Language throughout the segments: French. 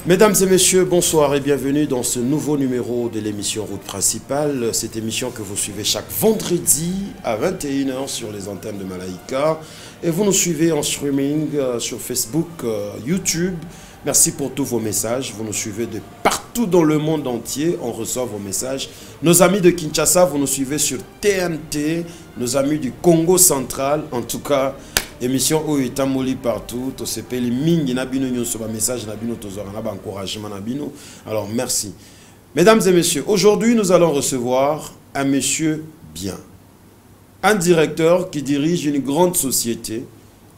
Mesdames et messieurs, bonsoir et bienvenue dans ce nouveau numéro de l'émission Route Principale. Cette émission que vous suivez chaque vendredi à 21 h sur les antennes de Malaika. Et vous nous suivez en streaming sur Facebook, YouTube. Merci pour tous vos messages. Vous nous suivez de partout dans le monde entier. On reçoit vos messages. Nos amis de Kinshasa, vous nous suivez sur TNT. Nos amis du Congo central, en tout cas... émission où est amoli partout, to sepeli mingi na bino nyoso ba message na bino tozora na ba encouragement na bino. Alors merci. Mesdames et messieurs, aujourd'hui nous allons recevoir un monsieur bien. Un directeur qui dirige une grande société.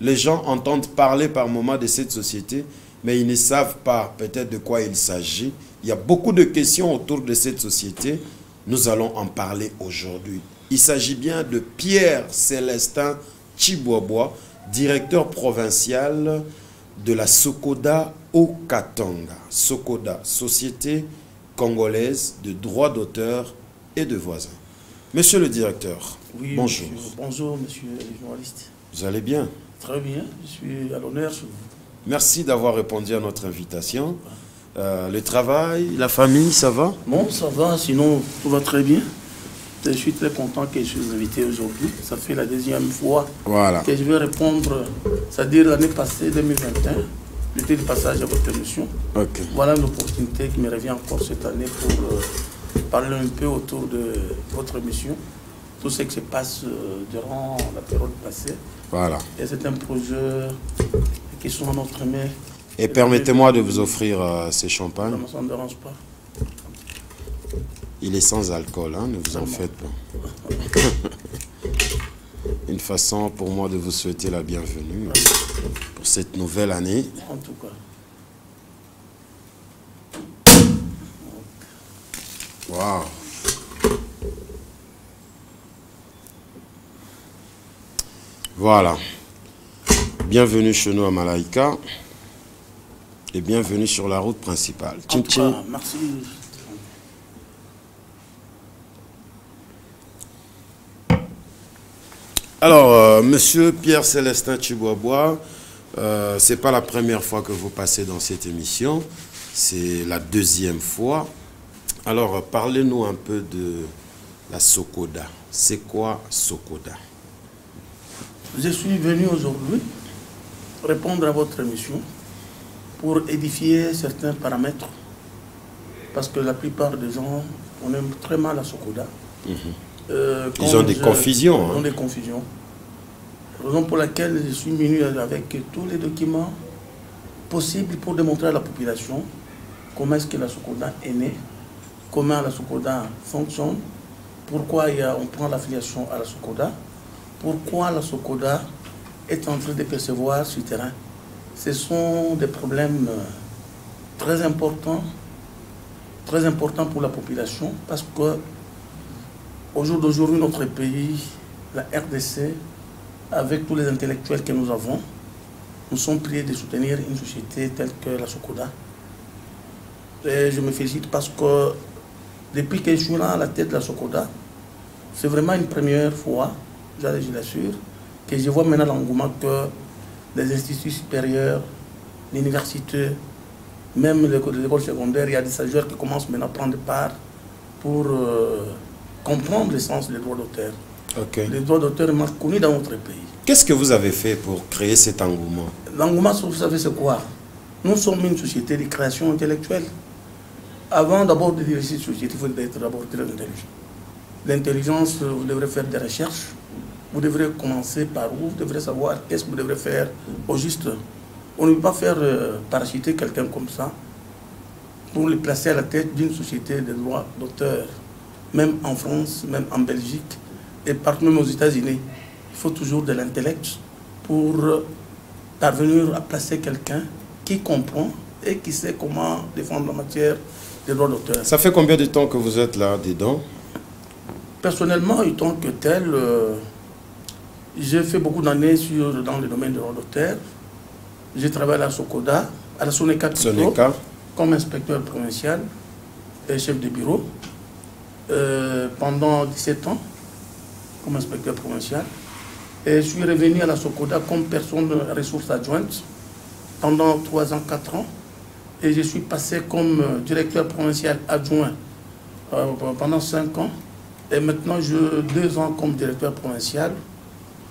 Les gens entendent parler par moment de cette société, mais ils ne savent pas peut-être de quoi il s'agit. Il y a beaucoup de questions autour de cette société. Nous allons en parler aujourd'hui. Il s'agit bien de Pierre Célestin Chibobois, directeur provincial de la Sokoda au Katanga. Sokoda, Société congolaise de droits d'auteur et de voisins. Monsieur le directeur, oui, bonjour. Monsieur, bonjour, monsieur le journaliste. Vous allez bien? Très bien, je suis à l'honneur chez vous. Merci d'avoir répondu à notre invitation. Le travail, la famille, ça va? Bon, ça va, sinon tout va très bien. Je suis très content que je suis invité aujourd'hui. Ça fait la deuxième fois que je vais répondre, c'est-à-dire l'année passée, 2021. J'étais de passage à votre émission. Voilà une opportunité qui me revient encore cette année pour parler un peu autour de votre émission. Tout ce qui se passe durant la période passée. Voilà. Et c'est un projet qui sont à notre main. Et permettez-moi de vous offrir ces champagnes. Ça ne me dérange pas. Il est sans alcool, hein, ne vous en faites pas. Une façon pour moi de vous souhaiter la bienvenue pour cette nouvelle année. En tout cas. Waouh. Voilà. Bienvenue chez nous à Malaika. Et bienvenue sur la route principale. En tout cas, merci. Alors, monsieur Pierre Célestin Chibobois, ce n'est pas la première fois que vous passez dans cette émission, c'est la deuxième fois. Alors, parlez-nous un peu de la Sokoda. C'est quoi Sokoda? Je suis venu aujourd'hui répondre à votre émission pour édifier certains paramètres, parce que la plupart des gens, on aime très mal la Sokoda. Ils ont des confusions. Ils ont des confusions. Raison pour laquelle je suis venu avec tous les documents possibles pour démontrer à la population comment est-ce que la Sokoda est née, comment la Sokoda fonctionne, pourquoi on prend l'affiliation à la Sokoda, pourquoi la Sokoda est en train de percevoir sur le terrain. Ce sont des problèmes très importants pour la population, parce que au jour d'aujourd'hui, notre pays, la RDC, avec tous les intellectuels que nous avons, nous sommes priés de soutenir une société telle que la Sokoda. Et je me félicite parce que depuis que je suis là à la tête de la Sokoda, c'est vraiment une première fois, je l'assure, que je vois maintenant l'engouement que les instituts supérieurs, l'université, même les écoles secondaires, il y a des stagiaires qui commencent maintenant à prendre part pour comprendre l'essence des droits d'auteur. Les droits d'auteur sont connus dans notre pays. Qu'est-ce que vous avez fait pour créer cet engouement? L'engouement, vous savez, c'est quoi? Nous sommes une société de création intellectuelle. Avant d'abord de diriger cette société, il faut être d'abord très intelligent. L'intelligence, vous devrez faire des recherches. Vous devrez commencer par où? Vous devrez savoir qu'est-ce que vous devrez faire au juste. On ne peut pas faire parachuter quelqu'un comme ça pour le placer à la tête d'une société de droits d'auteur. Même en France, même en Belgique, et partout même aux États-Unis. Il faut toujours de l'intellect pour parvenir à placer quelqu'un qui comprend et qui sait comment défendre la matière des droits d'auteur. Ça fait combien de temps que vous êtes là-dedans? Personnellement, en tant que tel, j'ai fait beaucoup d'années dans le domaine des droits d'auteur. J'ai travaillé à la Sokoda, à la Soneka plutôt, comme inspecteur provincial et chef de bureau. Pendant 17 ans comme inspecteur provincial, et je suis revenu à la Sokoda comme personne ressource adjointe pendant 3 ans, 4 ans, et je suis passé comme directeur provincial adjoint pendant 5 ans. Et maintenant, j'ai 2 ans comme directeur provincial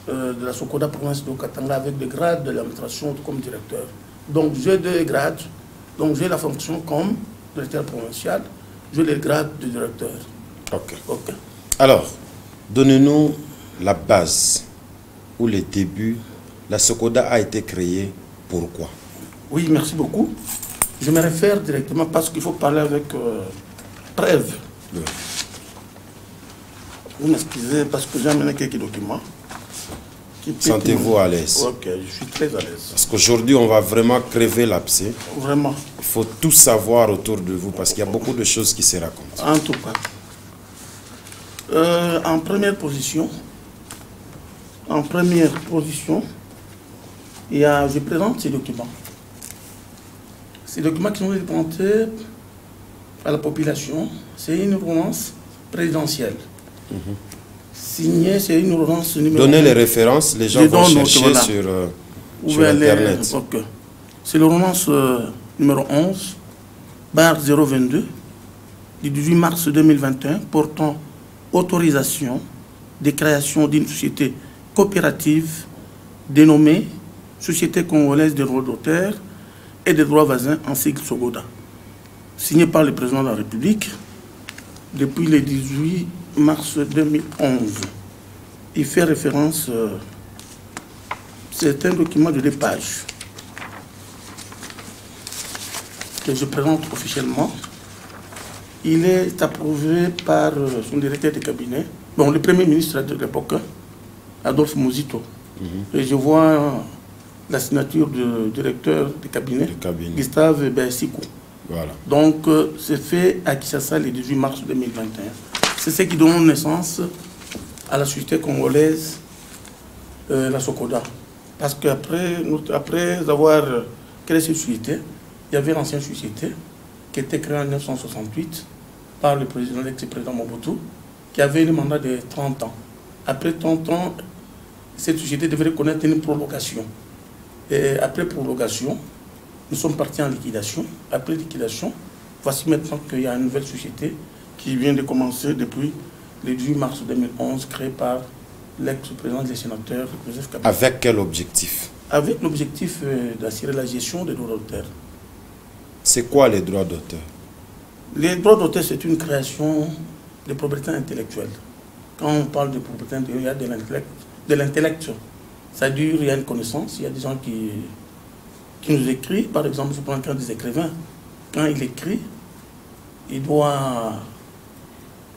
de la Sokoda province de Katanga avec le grade de l'administration comme directeur. Donc j'ai 2 grades. Donc j'ai la fonction comme directeur provincial, j'ai le grade de directeur. Ok. Alors, donnez-nous la base ou les débuts. La Sokoda a été créée, pourquoi? Oui, merci beaucoup. Je me réfère directement parce qu'il faut parler avec preuve. Oui. Vous m'excusez parce que j'ai amené quelques documents. Sentez-vous à l'aise? Ok, je suis très à l'aise. Parce qu'aujourd'hui, on va vraiment crever l'abcès. Vraiment. Il faut tout savoir autour de vous parce qu'il y a beaucoup de choses qui se racontent. En tout cas. En première position, je présente ces documents. Ces documents qui sont présentés à la population, c'est une ordonnance présidentielle. Signée, c'est une ordonnance numéro. Donnez les références, les gens vont chercher sur Internet. Okay. C'est l'ordonnance numéro 11/022 du 18 mars 2021 portant autorisation de création d'une société coopérative dénommée Société congolaise des droits d'auteur et des droits voisins en sigle Sokoda, signée par le président de la République depuis le 18 mars 2011. Il fait référence, c'est un document de 2 pages que je présente officiellement. Il est approuvé par son directeur de cabinet, bon, le premier ministre de l'époque, Adolphe Muzito. Et je vois la signature du directeur de cabinet, Gustave Bersikou. Voilà. Donc, c'est fait à Kinshasa le 18 mars 2021. C'est ce qui donne naissance à la société congolaise, la Sokoda. Parce qu'après avoir créé cette société, il y avait l'ancienne société qui était créée en 1968 par le président, l'ex-président Mobutu, qui avait un mandat de 30 ans. Après 30 ans, cette société devrait connaître une prolongation. Et après prolongation, nous sommes partis en liquidation. Après liquidation, voici maintenant qu'il y a une nouvelle société qui vient de commencer depuis le 18 mars 2011, créée par l'ex-président des sénateurs, Joseph Kabila. Avec quel objectif? Avec l'objectif d'assurer la gestion des droits d'auteur. C'est quoi les droits d'auteur? Les droits d'auteur, c'est une création de propriété intellectuelle. Quand on parle de propriété intellectuelle, il y a de l'intellect. C'est-à-dire, il y a une connaissance, il y a des gens qui nous écrivent. Par exemple, je prends le cas des écrivains. Quand il écrit, il doit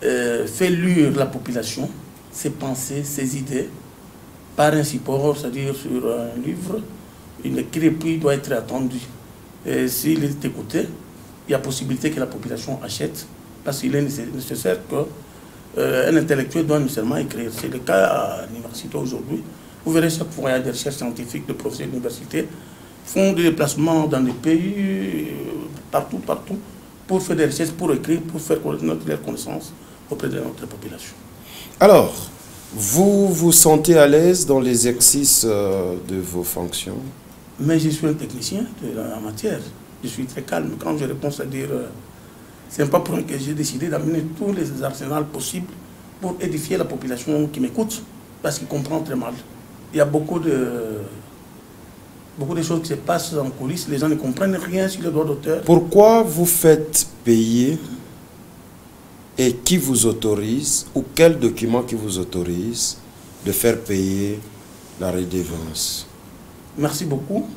faire lire la population, ses pensées, ses idées, par un support, c'est-à-dire sur un livre. Il écrit et puis il doit être attendu. Et s'il est écouté, il y a possibilité que la population achète, parce qu'il est nécessaire qu'un intellectuel doit nécessairement écrire. C'est le cas à l'université aujourd'hui. Vous verrez chaque fois, il y a des recherches scientifiques de professeurs d'université font des déplacements dans des pays, partout, pour faire des recherches, pour écrire, pour faire connaître leurs connaissances auprès de notre population. Alors, vous vous sentez à l'aise dans l'exercice de vos fonctions? Mais je suis un technicien de la matière. Je suis très calme. Quand je réponds, c'est-à-dire, c'est pas pour rien que j'ai décidé d'amener tous les arsenals possibles pour édifier la population qui m'écoute, parce qu'ils comprennent très mal. Il y a beaucoup de choses qui se passent en coulisses, les gens ne comprennent rien sur les droits d'auteur. Pourquoi vous faites payer et qui vous autorise, ou quel document qui vous autorise de faire payer la redevance? Merci beaucoup.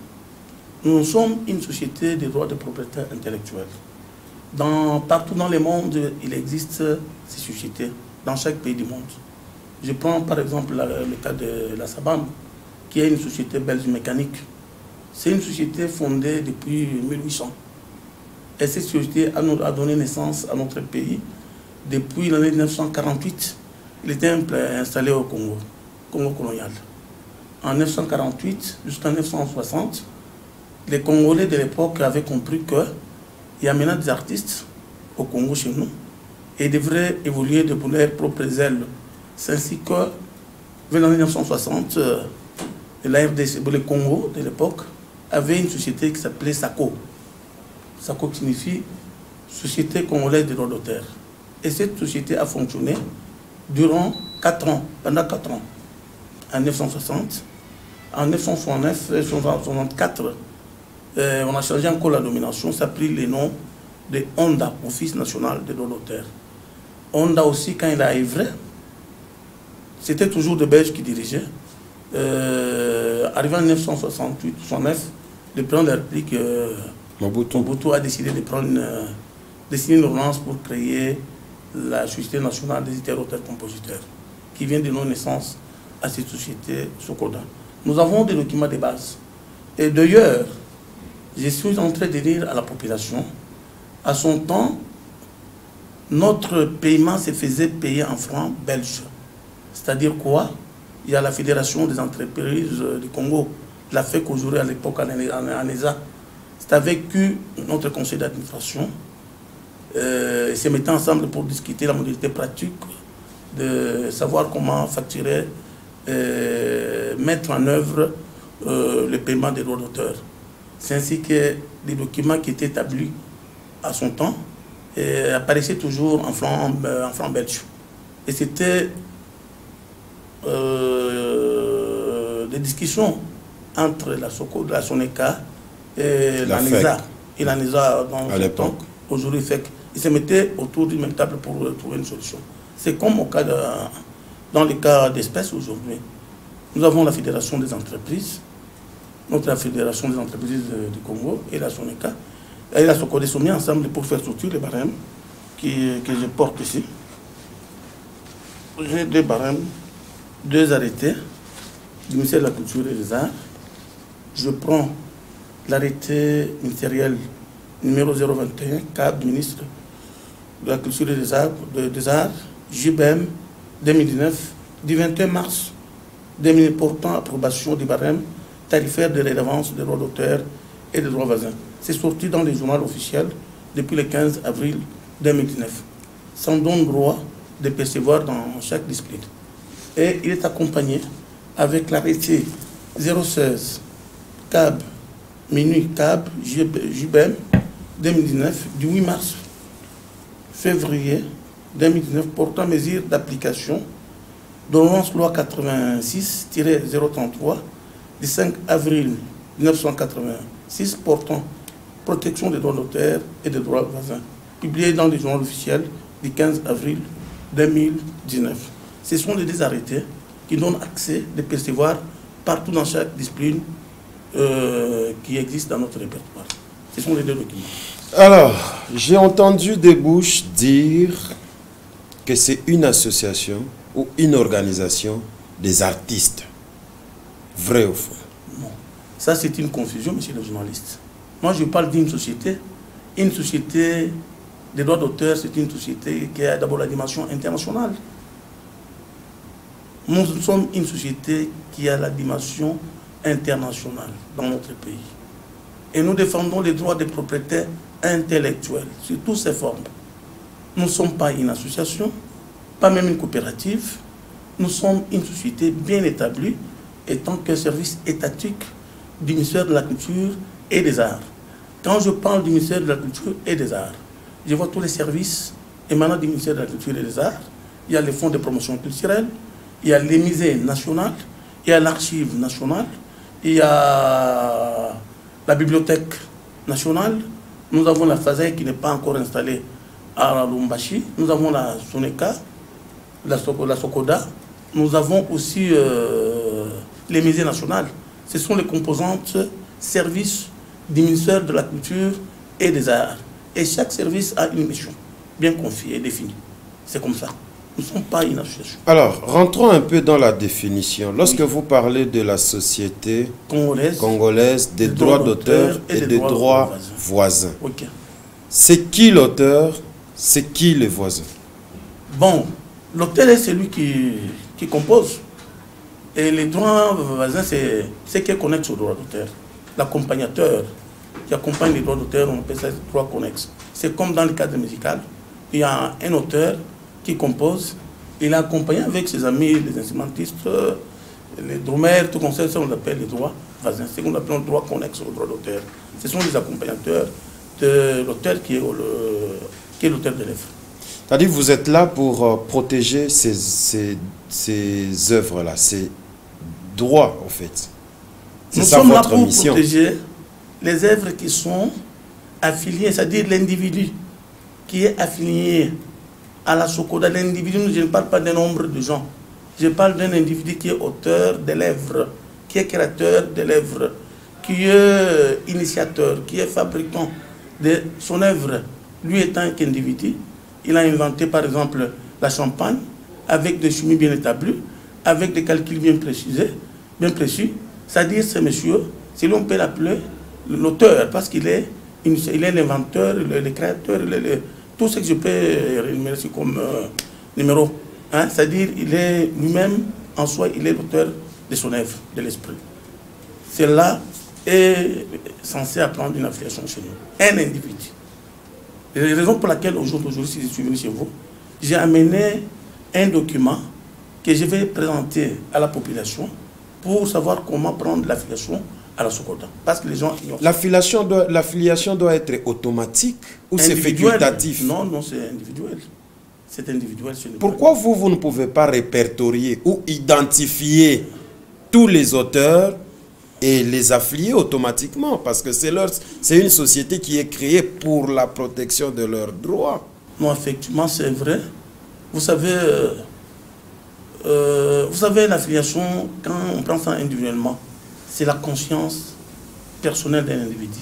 Nous sommes une société des droits de propriété intellectuelle. Partout dans le monde, il existe ces sociétés, dans chaque pays du monde. Je prends par exemple le cas de la Sabam, qui est une société belge mécanique. C'est une société fondée depuis 1800. Et cette société a donné naissance à notre pays depuis l'année 1948. Il était installé au Congo colonial. En 1948 jusqu'en 1960, les Congolais de l'époque avaient compris qu'il y a maintenant des artistes au Congo chez nous et ils devraient évoluer de leurs propres ailes. C'est ainsi que, vers l'année 1960, la RDC, le Congo de l'époque, avait une société qui s'appelait SACO. SACOC signifie Société Congolaise des droits d'auteur. Et cette société a fonctionné durant 4 ans, pendant 4 ans. En 1960, en 1969 et 1964, on a changé encore la nomination, ça a pris le nom de ONDA, Office National des droits d'auteur. ONDA aussi, quand il a œuvré, c'était toujours des Belges qui dirigeaient. Arrivé en 1968-69, le président de la République, Mobutu a décidé de signer une ordonnance pour créer la Société nationale des auteurs-compositeurs, qui vient de nos naissances à cette société Sokoda. Nous avons des documents de base. Et d'ailleurs, je suis en train de dire à la population, à son temps, notre paiement se faisait payer en francs belges. C'est-à-dire quoi? Il y a la Fédération des entreprises du Congo, la FEC aujourd'hui à l'époque en ESA. C'est avec notre conseil d'administration se mettant ensemble pour discuter la modalité pratique de savoir comment facturer, mettre en œuvre le paiement des droits d'auteur. C'est ainsi que les documents qui étaient établis à son temps apparaissaient toujours en francs belges. Et c'était des discussions entre la SONECA et l'ANESA. Et l'ANESA dans son temps, aujourd'hui, ils se mettaient autour d'une même table pour trouver une solution. C'est comme dans le cas d'espèces aujourd'hui. Nous avons la Fédération des entreprises, la Fédération des entreprises du Congo et la SONECA. Et la SOCODE sont mis ensemble pour faire sortir les barèmes que je porte ici. J'ai 2 barèmes, 2 arrêtés du ministère de la Culture et des Arts. Je prends l'arrêté ministériel numéro 021, CAB du ministre de la Culture et des Arts, JBM 2019, du 21 mars 2000, portant approbation du barème tarifaire de redevance des droits d'auteur et des droits voisins. C'est sorti dans les journaux officiels depuis le 15 avril 2019. Ça donne droit de percevoir dans chaque discipline. Et il est accompagné avec l'arrêté 016 CAB, minuit CAB, JBM 2019, du 8 mars février 2019, portant mesure d'application d'ordonnance loi 86-033 du 5 avril 1986 portant protection des droits d'auteur et des droits voisins, publié dans les journaux officiels du 15 avril 2019. Ce sont les 2 arrêtés qui donnent accès de percevoir partout dans chaque discipline qui existe dans notre répertoire. Ce sont les 2 documents. Alors, j'ai entendu des bouches dire que c'est une association ou une organisation des artistes. Vrai ou faux? Non. Ça, c'est une confusion, monsieur le journaliste. Moi, je parle d'une société. Une société des droits d'auteur, c'est une société qui a d'abord la dimension internationale. Nous sommes une société qui a la dimension internationale dans notre pays. Et nous défendons les droits des propriétaires intellectuels sur toutes ces formes. Nous ne sommes pas une association, pas même une coopérative. Nous sommes une société bien établie, étant qu'un service étatique du ministère de la Culture et des Arts. Quand je parle du ministère de la Culture et des Arts, je vois tous les services émanant du ministère de la Culture et des Arts. Il y a les fonds de promotion culturelle, il y a les musées nationaux, il y a l'archive nationale, il y a la bibliothèque nationale, nous avons la FASEC qui n'est pas encore installée à Lumbashi, nous avons la SONECA, la SOCODA, nous avons aussi les musées nationaux. Ce sont les composantes services du ministère de la Culture et des Arts. Et chaque service a une mission bien confiée et définie. C'est comme ça. Nous ne sommes pas une association. Alors, rentrons un peu dans la définition. Lorsque vous parlez de la société congolaise des droits d'auteur et des droits voisins, okay. C'est qui l'auteur, c'est qui les voisins? Bon, l'auteur est celui qui compose. Et les droits voisins, c'est ce qui est connexe aux droits d'auteur. L'accompagnateur qui accompagne les droits d'auteur, on appelle ça droit connexe. C'est comme dans le cadre musical. Il y a un auteur qui compose, il est accompagné avec ses amis, les instrumentistes, les drummers, tout comme ça, on appelle les droits voisins. C'est ce qu'on appelle le droit connexe aux droits d'auteur. Ce sont les accompagnateurs de l'auteur qui est l'auteur de l'œuvre. C'est-à-dire que vous êtes là pour protéger ces œuvres-là, ces droits en fait. Nous sommes là pour protéger les œuvres qui sont affiliées, c'est-à-dire l'individu qui est affilié à la Sokoda. L'individu, je ne parle pas d'un nombre de gens. Je parle d'un individu qui est auteur de l'œuvre, qui est créateur de l'œuvre, qui est initiateur, qui est fabricant de son œuvre. Lui étant qu'individu, il a inventé par exemple la champagne avec des chimies bien établies, avec des calculs bien précis. C'est-à-dire ce monsieur, si l'on peut l'appeler l'auteur, parce qu'il est l'inventeur, le créateur, tout ce que je peux énumérer comme numéro. Hein? C'est-à-dire il est lui-même, en soi, il est l'auteur de son œuvre, de l'esprit. Cela est censé apprendre une affiliation chez nous. Un individu. La raison pour laquelle aujourd'hui, si je suis venu chez vous, j'ai amené un document que je vais présenter à la population pour savoir comment prendre l'affiliation à la Sokoda. Parce que les gens... L'affiliation doit être automatique ou c'est facultatif? Non, non, c'est individuel. C'est individuel. Pourquoi vous ne pouvez pas répertorier ou identifier tous les auteurs et les affilier automatiquement? Parce que c'est une société qui est créée pour la protection de leurs droits. Non, effectivement, c'est vrai. Vous savez, l'affiliation, quand on prend ça individuellement, c'est la conscience personnelle d'un individu.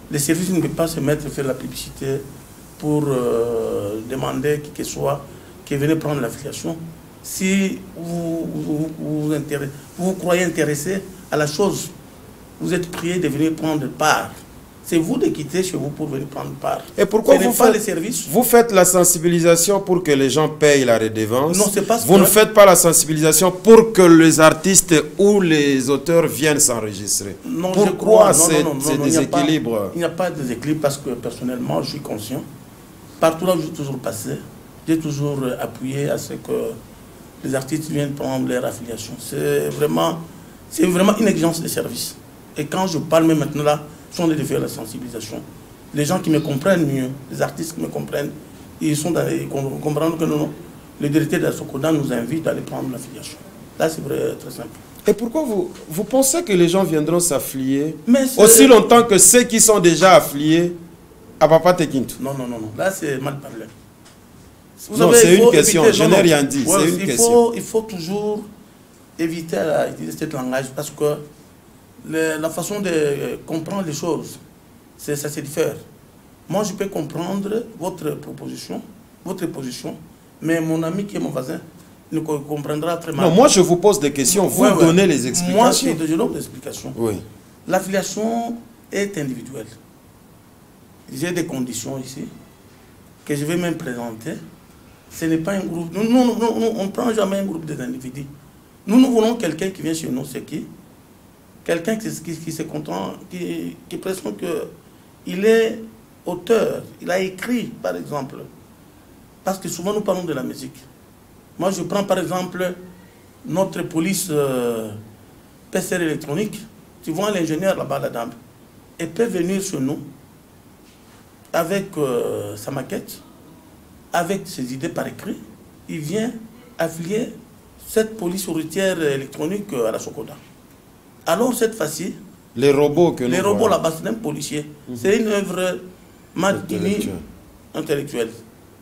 Les services ne peuvent pas se mettre à faire la publicité pour demander qui que soit qui venait prendre l'affiliation. Si vous croyez intéressé à la chose, vous êtes prié de venir prendre part. C'est vous de quitter chez vous pour venir prendre part. Et pourquoi vous faites la sensibilisation pour que les gens payent la redevance? Non, c'est pas vous ne faites pas la sensibilisation pour que les artistes ou les auteurs viennent s'enregistrer. Pourquoi ces déséquilibres? Il n'y a pas de déséquilibre parce que personnellement, je suis conscient. Partout là où j'ai toujours passé, j'ai toujours appuyé à ce que les artistes viennent prendre leur affiliation. C'est vraiment une exigence de service. Et quand je parle même maintenant là, sont de faire la sensibilisation. Les gens qui me comprennent mieux, les artistes qui me comprennent, ils comprennent que non, le directeur de la Sokoda nous invite à aller prendre l'affiliation. Là, c'est vrai, très simple. Et pourquoi vous pensez que les gens viendront s'affilier aussi longtemps que ceux qui sont déjà affiliés à Papa Tekintou? Non, non, non, non. Là, c'est mal parlé. Non, c'est une question. Je n'ai rien dit. Ouais, c'est une question. Il faut toujours éviter d'utiliser ce langage parce que la façon de comprendre les choses, ça se diffère. Moi, je peux comprendre votre proposition, votre position, mais mon ami qui est mon voisin ne comprendra très mal. Non, moi, je vous pose des questions, vous donnez les explications. Moi, je donne des explications. Oui. L'affiliation est individuelle. J'ai des conditions ici que je vais même présenter. Ce n'est pas un groupe. Nous, on ne prend jamais un groupe d'individus. Nous voulons quelqu'un qui vient chez nous, c'est qui? Quelqu'un qui se content, qui prétend qu'il est auteur, il a écrit, par exemple. Parce que souvent nous parlons de la musique. Moi, je prends par exemple notre police PCR électronique. Tu vois l'ingénieur là-bas, la dame, elle peut venir chez nous avec sa maquette, avec ses idées par écrit. Il vient affilier cette police routière électronique à la Sokoda. Alors cette fois-ci, les robots là-bas, c'est un policier. C'est une œuvre intellectuelle.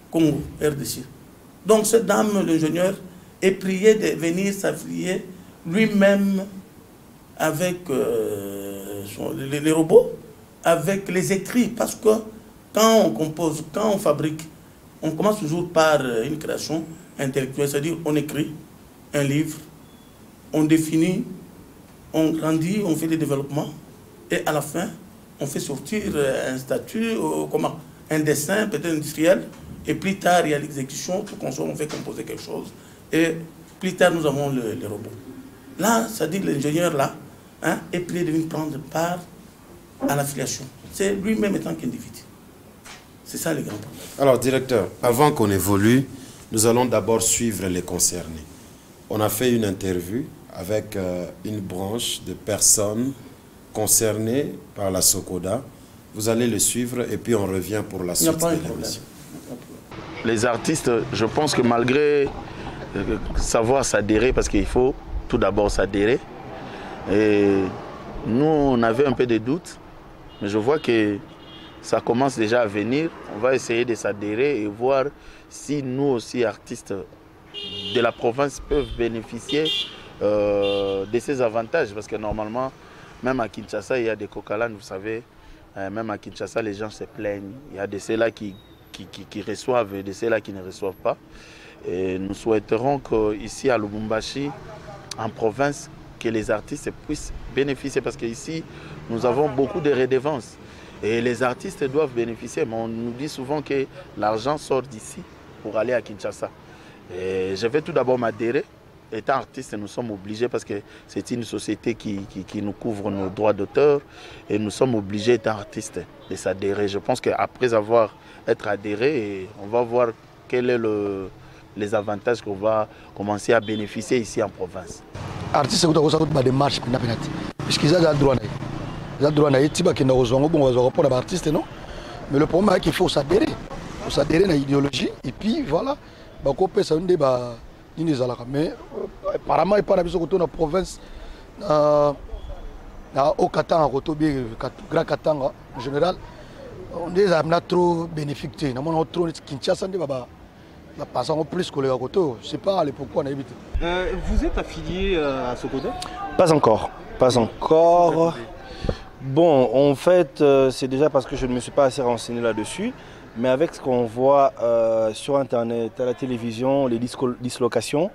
Congo, RDC. Donc cette dame, l'ingénieur, est prié de venir s'affilier lui-même avec les robots, avec les écrits. Parce que quand on compose, quand on fabrique, on commence toujours par une création intellectuelle. C'est-à-dire on écrit un livre, on définit, on grandit, on fait des développements, et à la fin, on fait sortir un statut, un dessin peut-être industriel, et plus tard, il y a l'exécution, pour qu'on on fait composer quelque chose, et plus tard, nous avons les robots. Là, ça dit l'ingénieur là, est prié de venir prendre part à l'affiliation. C'est lui-même étant qu'individu. C'est ça les grands problèmes. Alors, directeur, avant qu'on évolue, nous allons d'abord suivre les concernés. On a fait une interview avec une branche de personnes concernées par la Sokoda. Vous allez le suivre et puis on revient pour la suite de l'émission. Les artistes, je pense que malgré savoir s'adhérer, parce qu'il faut tout d'abord s'adhérer, et nous on avait un peu de doutes, mais je vois que ça commence déjà à venir. On va essayer de s'adhérer et voir si nous aussi, artistes de la province, peuvent bénéficier de ces avantages. Parce que normalement, même à Kinshasa, il y a des coca-lanes, vous savez. Même à Kinshasa, les gens se plaignent. Il y a de ceux-là qui reçoivent et de ceux-là qui ne reçoivent pas. Et nous souhaiterons qu'ici à Lubumbashi, en province, que les artistes puissent bénéficier. Parce qu'ici, nous avons beaucoup de redevances. Et les artistes doivent bénéficier. Mais on nous dit souvent que l'argent sort d'ici pour aller à Kinshasa. Et je vais tout d'abord m'adhérer. Étant artiste, nous sommes obligés parce que c'est une société qui nous couvre nos droits d'auteur et nous sommes obligés, étant artistes, de s'adhérer. Je pense qu'après être adhéré, on va voir quels sont les avantages qu'on va commencer à bénéficier ici en province. Artiste, c'est une démarche puisqu'ils ont le droit. Ils ont le droit de artiste, non? Mais le problème est qu'il faut s'adhérer. Il faut s'adhérer à l'idéologie et puis voilà. Ça un débat. Mais apparemment, il n'y a pas de province au Katanga, Grand Katanga en général. On est trop bénéficié. On a trop Kinshasa, on a plus que les côtés. Je ne sais pas pourquoi on a évité. Vous êtes affilié à Sokoda? Pas encore. Pas encore. Bon, en fait, c'est déjà parce que je ne me suis pas assez renseigné là-dessus. Mais avec ce qu'on voit sur Internet, à la télévision, les dislocations,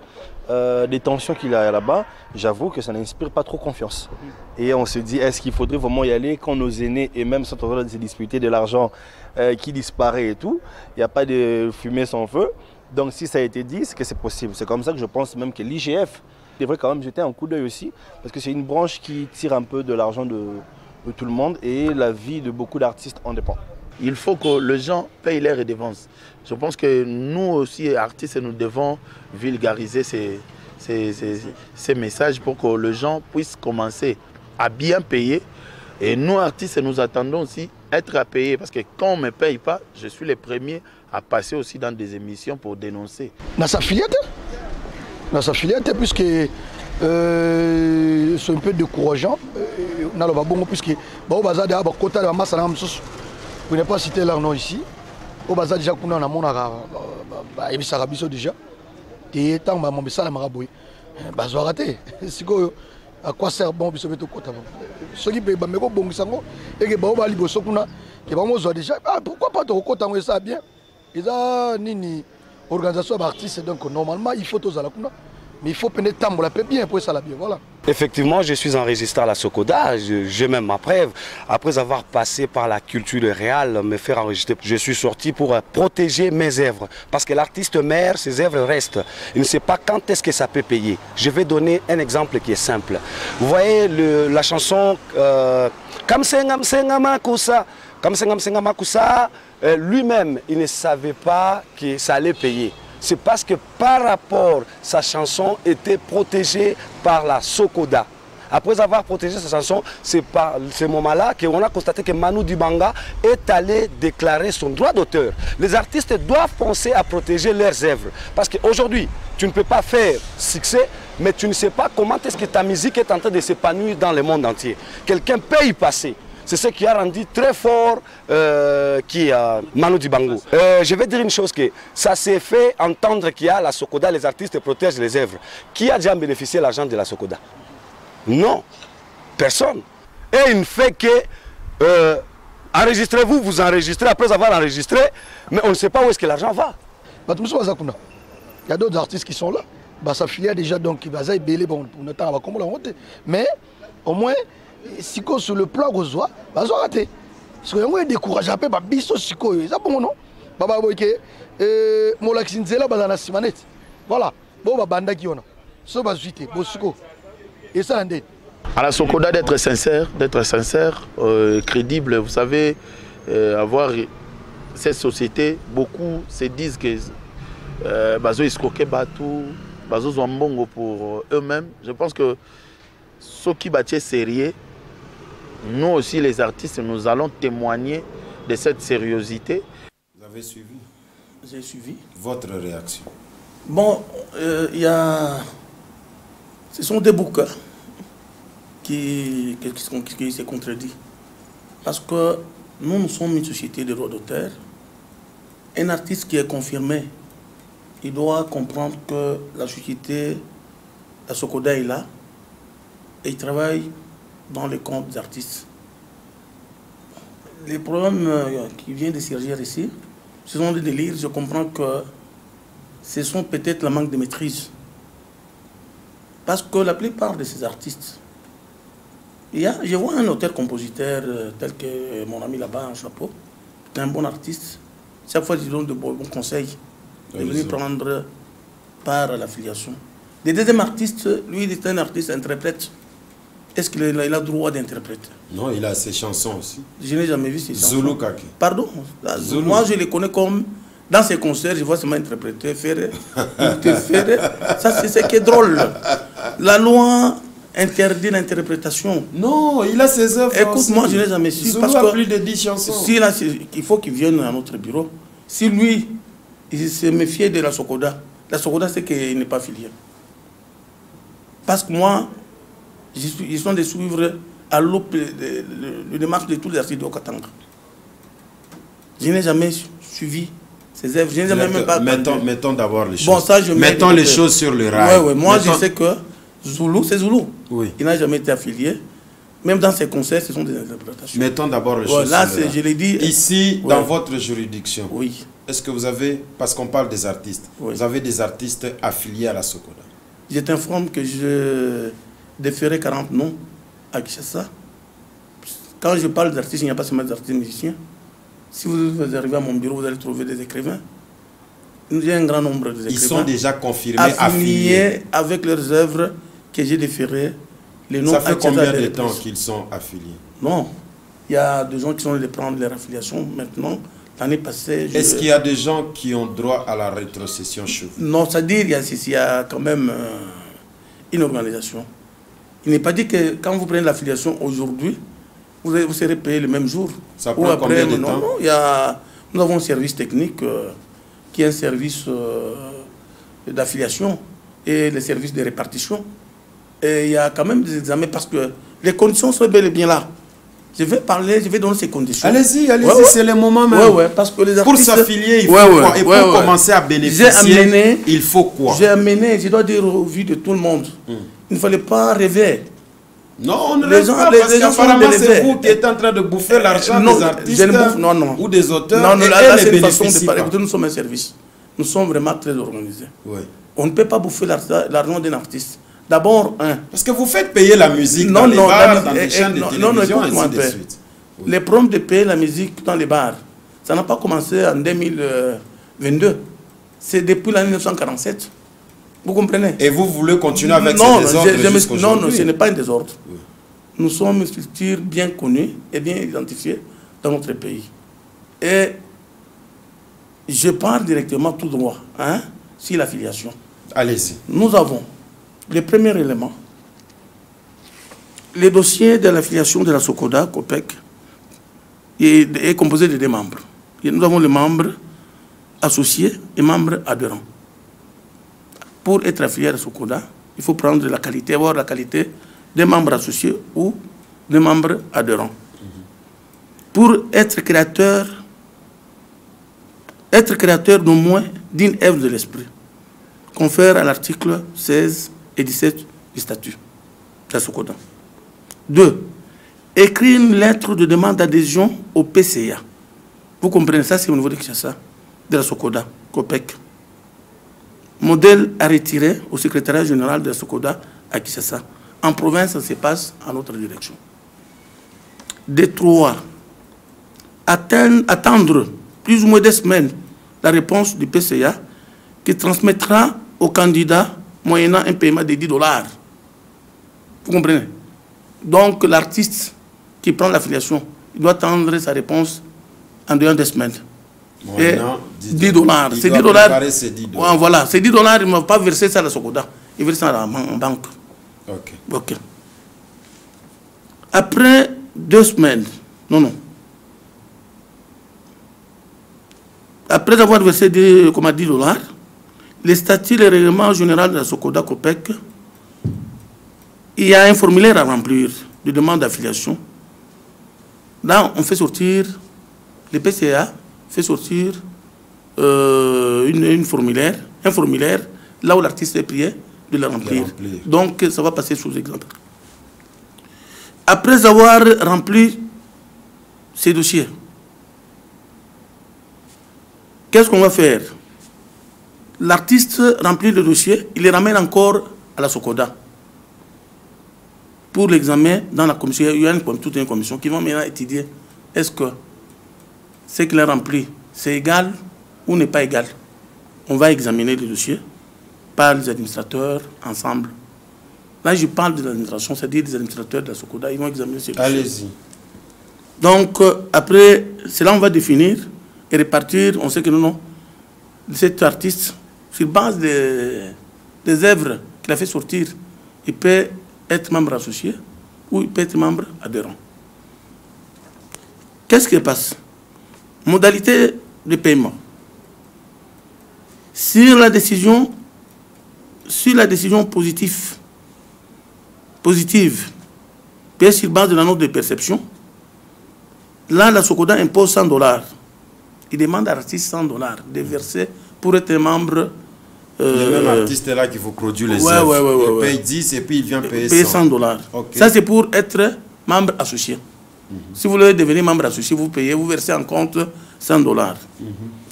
les tensions qu'il y a là-bas, j'avoue que ça n'inspire pas trop confiance. Et on se dit, est-ce qu'il faudrait vraiment y aller quand nos aînés, et même sans de se disputer de l'argent qui disparaît et tout, il n'y a pas de fumée sans feu. Donc si ça a été dit, c'est que c'est possible. C'est comme ça que je pense même que l'IGF devrait quand même jeter un coup d'œil aussi, parce que c'est une branche qui tire un peu de l'argent de tout le monde et la vie de beaucoup d'artistes en dépend. Il faut que les gens payent leurs redevances. Je pense que nous aussi, artistes, nous devons vulgariser ces messages pour que les gens puissent commencer à bien payer. Et nous, artistes, nous attendons aussi être à payer. Parce que quand on ne me paye pas, je suis le premier à passer aussi dans des émissions pour dénoncer. Dans sa filiette, puisque c'est un peu décourageant. Puisque vous n'avez pas cité leur nom ici. Au bazar déjà qu'on a mon arabe, et ça rabiso déjà. Et tant que mon message m'a raboué, bazar raté. C'est quoi à quoi sert bon biso beto kota bon. Ce qui peut me bon sango et que ba libo sokuna que ba mo zo déjà. Pourquoi pas te kota ngo ça bien. Et ça nini organisation d'artistes donc normalement il faut tous à la kuna. Mais il faut pénétrer tambour la paix bien pour ça la bien voilà. Effectivement, je suis enregistré à la Sokoda, j'ai même ma preuve. Après avoir passé par la culture de réal, me faire enregistrer, je suis sorti pour protéger mes œuvres. Parce que l'artiste meurt, ses œuvres restent. Il ne sait pas quand est-ce que ça peut payer. Je vais donner un exemple qui est simple. Vous voyez la chanson Kamsenga Msenga Makusa. Kamsenga Msenga Makusa, lui-même, il ne savait pas que ça allait payer. C'est parce que par rapport, sa chanson était protégée par la Sokoda. Après avoir protégé sa chanson, c'est par ce moment-là qu'on a constaté que Manu Dibango est allé déclarer son droit d'auteur. Les artistes doivent penser à protéger leurs œuvres. Parce qu'aujourd'hui, tu ne peux pas faire succès, mais tu ne sais pas comment est-ce que ta musique est en train de s'épanouir dans le monde entier. Quelqu'un peut y passer. C'est ce qui a rendu très fort Manu Dibango. Je vais dire une chose, que ça s'est fait entendre qu'il y a la Sokoda, les artistes protègent les œuvres. Qui a déjà bénéficié de l'argent de la Sokoda? Non, personne. Et il ne fait que enregistrez-vous, vous enregistrez après avoir enregistré, mais on ne sait pas où est-ce que l'argent va. Il y a d'autres artistes qui sont là. Ça filière déjà donc mais au moins si sur le plan reçoit, bah ça raté. Parce que on est découragé après bah biso siko, ça bon non? Baba boyke molaxinzela bazana simanete. Voilà. Bon bah banda qui on a. So ba suite, bo siko. Et ça ndé. À la Sokoda d'être sincère, crédible, vous savez avoir cette société, beaucoup se disent que bazo iskoke batu, bazo zombongo pour eux-mêmes. Je pense que ceux qui battent sérieux nous aussi les artistes, nous allons témoigner de cette sérieuxité. Vous avez suivi? J'ai suivi. Votre réaction? Bon, ce sont des bouquins qui se contredisent. Parce que nous sommes une société de droits d'auteur. Un artiste qui est confirmé, il doit comprendre que la société, la Socoda est là, et il travaille dans les comptes des artistes. Les problèmes qui viennent de surgir ici, ce sont des délires. Je comprends que ce sont peut-être le manque de maîtrise. Parce que la plupart de ces artistes, je vois un auteur-compositeur tel que mon ami là-bas en chapeau, qui est un bon artiste. Chaque fois, il donne de bons conseils de venir prendre part à l'affiliation. Le deuxième artiste, lui, il est un artiste interprète. Est-ce qu'il a le droit d'interpréter? Non, il a ses chansons aussi. Je n'ai jamais vu ses chansons. Zulu Kaki. Pardon? Zulu. Moi, je les connais comme... Dans ses concerts, je vois seulement interpréter, faire... Ça, c'est ce qui est drôle. La loi interdit l'interprétation. Non, il a ses œuvres. Écoute, moi, je n'ai jamais su. Zulu parce a que plus de 10 chansons. Si là, il faut qu'il vienne à notre bureau. Si lui, il se méfiait de la Socoda c'est qu'il n'est pas filié. Parce que moi, ils sont de suivre à l'aube le démarche de tous les artistes de Okatanga. Je n'ai jamais suivi ces œuvres. Je n'ai jamais même pas... Mettons d'abord les choses. Bon, ça, mettons les choses sur le rail. Ouais. Moi, je sais que Zulu, c'est Zulu. Oui. Il n'a jamais été affilié. Même dans ses concerts, ce sont des interprétations. Mettons d'abord les choses là, sur le rail. Je l'ai dit... Ici, dans votre juridiction, oui. Est-ce que vous avez... Parce qu'on parle des artistes. Oui. Vous avez des artistes affiliés à la Socoda? Je t'informe que je déférais 40 noms à Kinshasa. Quand je parle d'artistes, il n'y a pas seulement des artistes musiciens. Si vous arrivez à mon bureau, vous allez trouver des écrivains. Il y a un grand nombre d'écrivains. Ils sont déjà confirmés, affiliés avec leurs œuvres que j'ai déférées. Ça fait combien de temps qu'ils sont affiliés? Non. Il y a des gens qui sont allés prendre leur affiliation maintenant. L'année passée... Est-ce qu'il y a des gens qui ont droit à la rétrocession chez vous? Non, c'est-à-dire qu'il y a quand même une organisation. Il n'est pas dit que quand vous prenez l'affiliation aujourd'hui, vous serez payé le même jour. Ça prend combien de temps? Non, nous avons un service technique qui est un service d'affiliation et le service de répartition. Et il y a quand même des examens parce que les conditions sont bel et bien là. Je vais parler, je vais donner ces conditions. Allez-y, c'est le moment même. Parce que les artistes... Pour s'affilier, il faut quoi? Et pour commencer à bénéficier, il faut quoi? J'ai amené, je dois dire au vu de tout le monde, il ne fallait pas rêver. Non, on ne rêve pas, parce qu'apparemment c'est vous qui êtes en train de bouffer l'argent des artistes ou des auteurs. Non, là, c'est une façon de parler. Nous sommes un service. Nous sommes vraiment très organisés. On ne peut pas bouffer l'argent d'un artiste. D'abord, parce que vous faites payer la musique dans les bars, dans les chaînes de télévision, ainsi de suite. Les problèmes de payer la musique dans les bars, ça n'a pas commencé en 2022. C'est depuis l'année 1947. Vous comprenez? Et vous voulez continuer avec ces désordres? Non, ce n'est pas un désordre. Nous sommes une structure bien connue et bien identifiée dans notre pays. Et je parle directement tout droit sur l'affiliation. Allez-y. Nous avons le premier élément, le dossier de l'affiliation de la Socoda, COPEC, est composé de 2 membres. Et nous avons les membres associés et membres adhérents. Pour être affilié à la Socoda, il faut prendre la qualité, avoir la qualité des membres associés ou des membres adhérents. Pour être créateur d'au moins d'une œuvre de l'esprit, confère à l'article 16 et 17 du statut de la Socoda. 2. Écrire une lettre de demande d'adhésion au PCA. Vous comprenez, ça c'est au niveau de Kinshasa, de la Socoda, COPEC. Modèle à retirer au secrétariat général de la Socoda à Kinshasa. En province, ça se passe à notre direction. 3. Attendre plus ou moins 2 semaines la réponse du PCA qui transmettra au candidat moyennant un paiement de $10. Vous comprenez? Donc l'artiste qui prend l'affiliation, il doit attendre sa réponse en dehors de 2 semaines. Et $10. Ces $10, voilà, ces $10, il ne va pas verser ça à la Socoda. Il verse ça en banque. Ok. Après 2 semaines. Non. Après avoir versé $10, les statuts et règlements généraux de la Socoda Copec, il y a un formulaire à remplir de demande d'affiliation. Là, on fait sortir, le PCA fait sortir un formulaire, là où l'artiste est prié de le remplir. Donc, ça va passer sous exemple. Après avoir rempli ces dossiers, qu'est-ce qu'on va faire? L'artiste remplit le dossier, il les ramène encore à la Socoda pour l'examen dans la commission. Il y a toute une commission qui va maintenant étudier est-ce que ce qu'il a rempli, c'est égal ou n'est pas égal. On va examiner le dossier par les administrateurs ensemble. Là, je parle de l'administration, c'est-à-dire des administrateurs de la Socoda, ils vont examiner ce dossier. Allez-y. Donc, après, c'est là on va définir et répartir. On sait que non, cet artiste, sur base des œuvres qu'il a fait sortir, il peut être membre associé ou il peut être membre adhérent. Qu'est-ce qui passe? Modalité de paiement. Sur la décision positive, puis sur base de la note de perception, là, la Socoda impose $100. Il demande à l'artiste $100 de verser pour être membre. Le même artiste est là qui vous produit les œuvres. Il paye 10 et puis il vient payer $100. Okay. Ça, c'est pour être membre associé. Si vous voulez devenir membre associé, vous payez, vous versez en compte $100.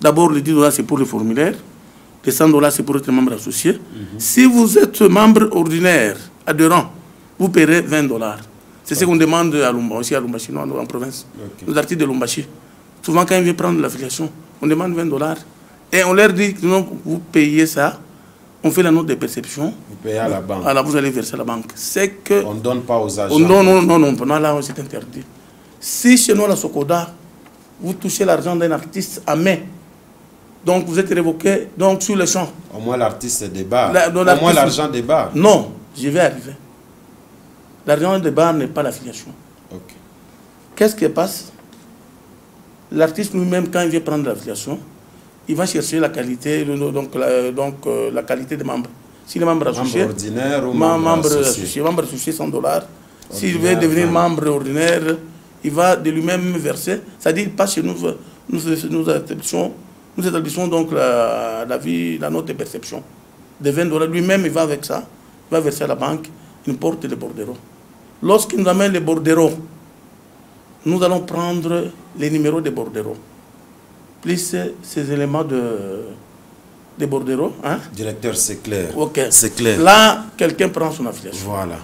D'abord, les $10, c'est pour le formulaire. Les $100, c'est pour être membre associé. Si vous êtes membre ordinaire, adhérent, vous paierez $20. C'est ce qu'on demande à Lumbashi, en province. Nos artistes de Lumbashi. Souvent, quand ils viennent prendre l'affiliation, on demande $20. Et on leur dit que non, vous payez ça. On fait la note de perception. Vous payez à la banque. Alors, vous allez verser à la banque. C'est que... On ne donne pas aux agents. Non, là, c'est interdit. Si chez nous, la Socoda, vous touchez l'argent d'un artiste à main, donc vous êtes révoqué donc, sur le champ. Au moins l'artiste débarque. Au moins l'argent débarque. Non, je vais arriver. L'argent débarque n'est pas l'affiliation. Okay. Qu'est-ce qui passe? L'artiste lui-même, quand il vient prendre l'affiliation, il va chercher la qualité, la qualité des membres. S'il est membre associé, membre ordinaire ou membre associé. Membre associé $100. S'il veut devenir membre ordinaire, il va de lui-même verser. C'est-à-dire, il passe chez nous, nous établissons donc la note de perception de $20. Lui-même, il va avec ça, il va verser à la banque, il porte les bordereaux. Lorsqu'il nous amène les bordereaux, nous allons prendre les numéros des bordereaux, plus ces éléments de bordereaux. Hein? Directeur, c'est clair. Ok. C'est clair. Là, quelqu'un prend son affiliation. Voilà.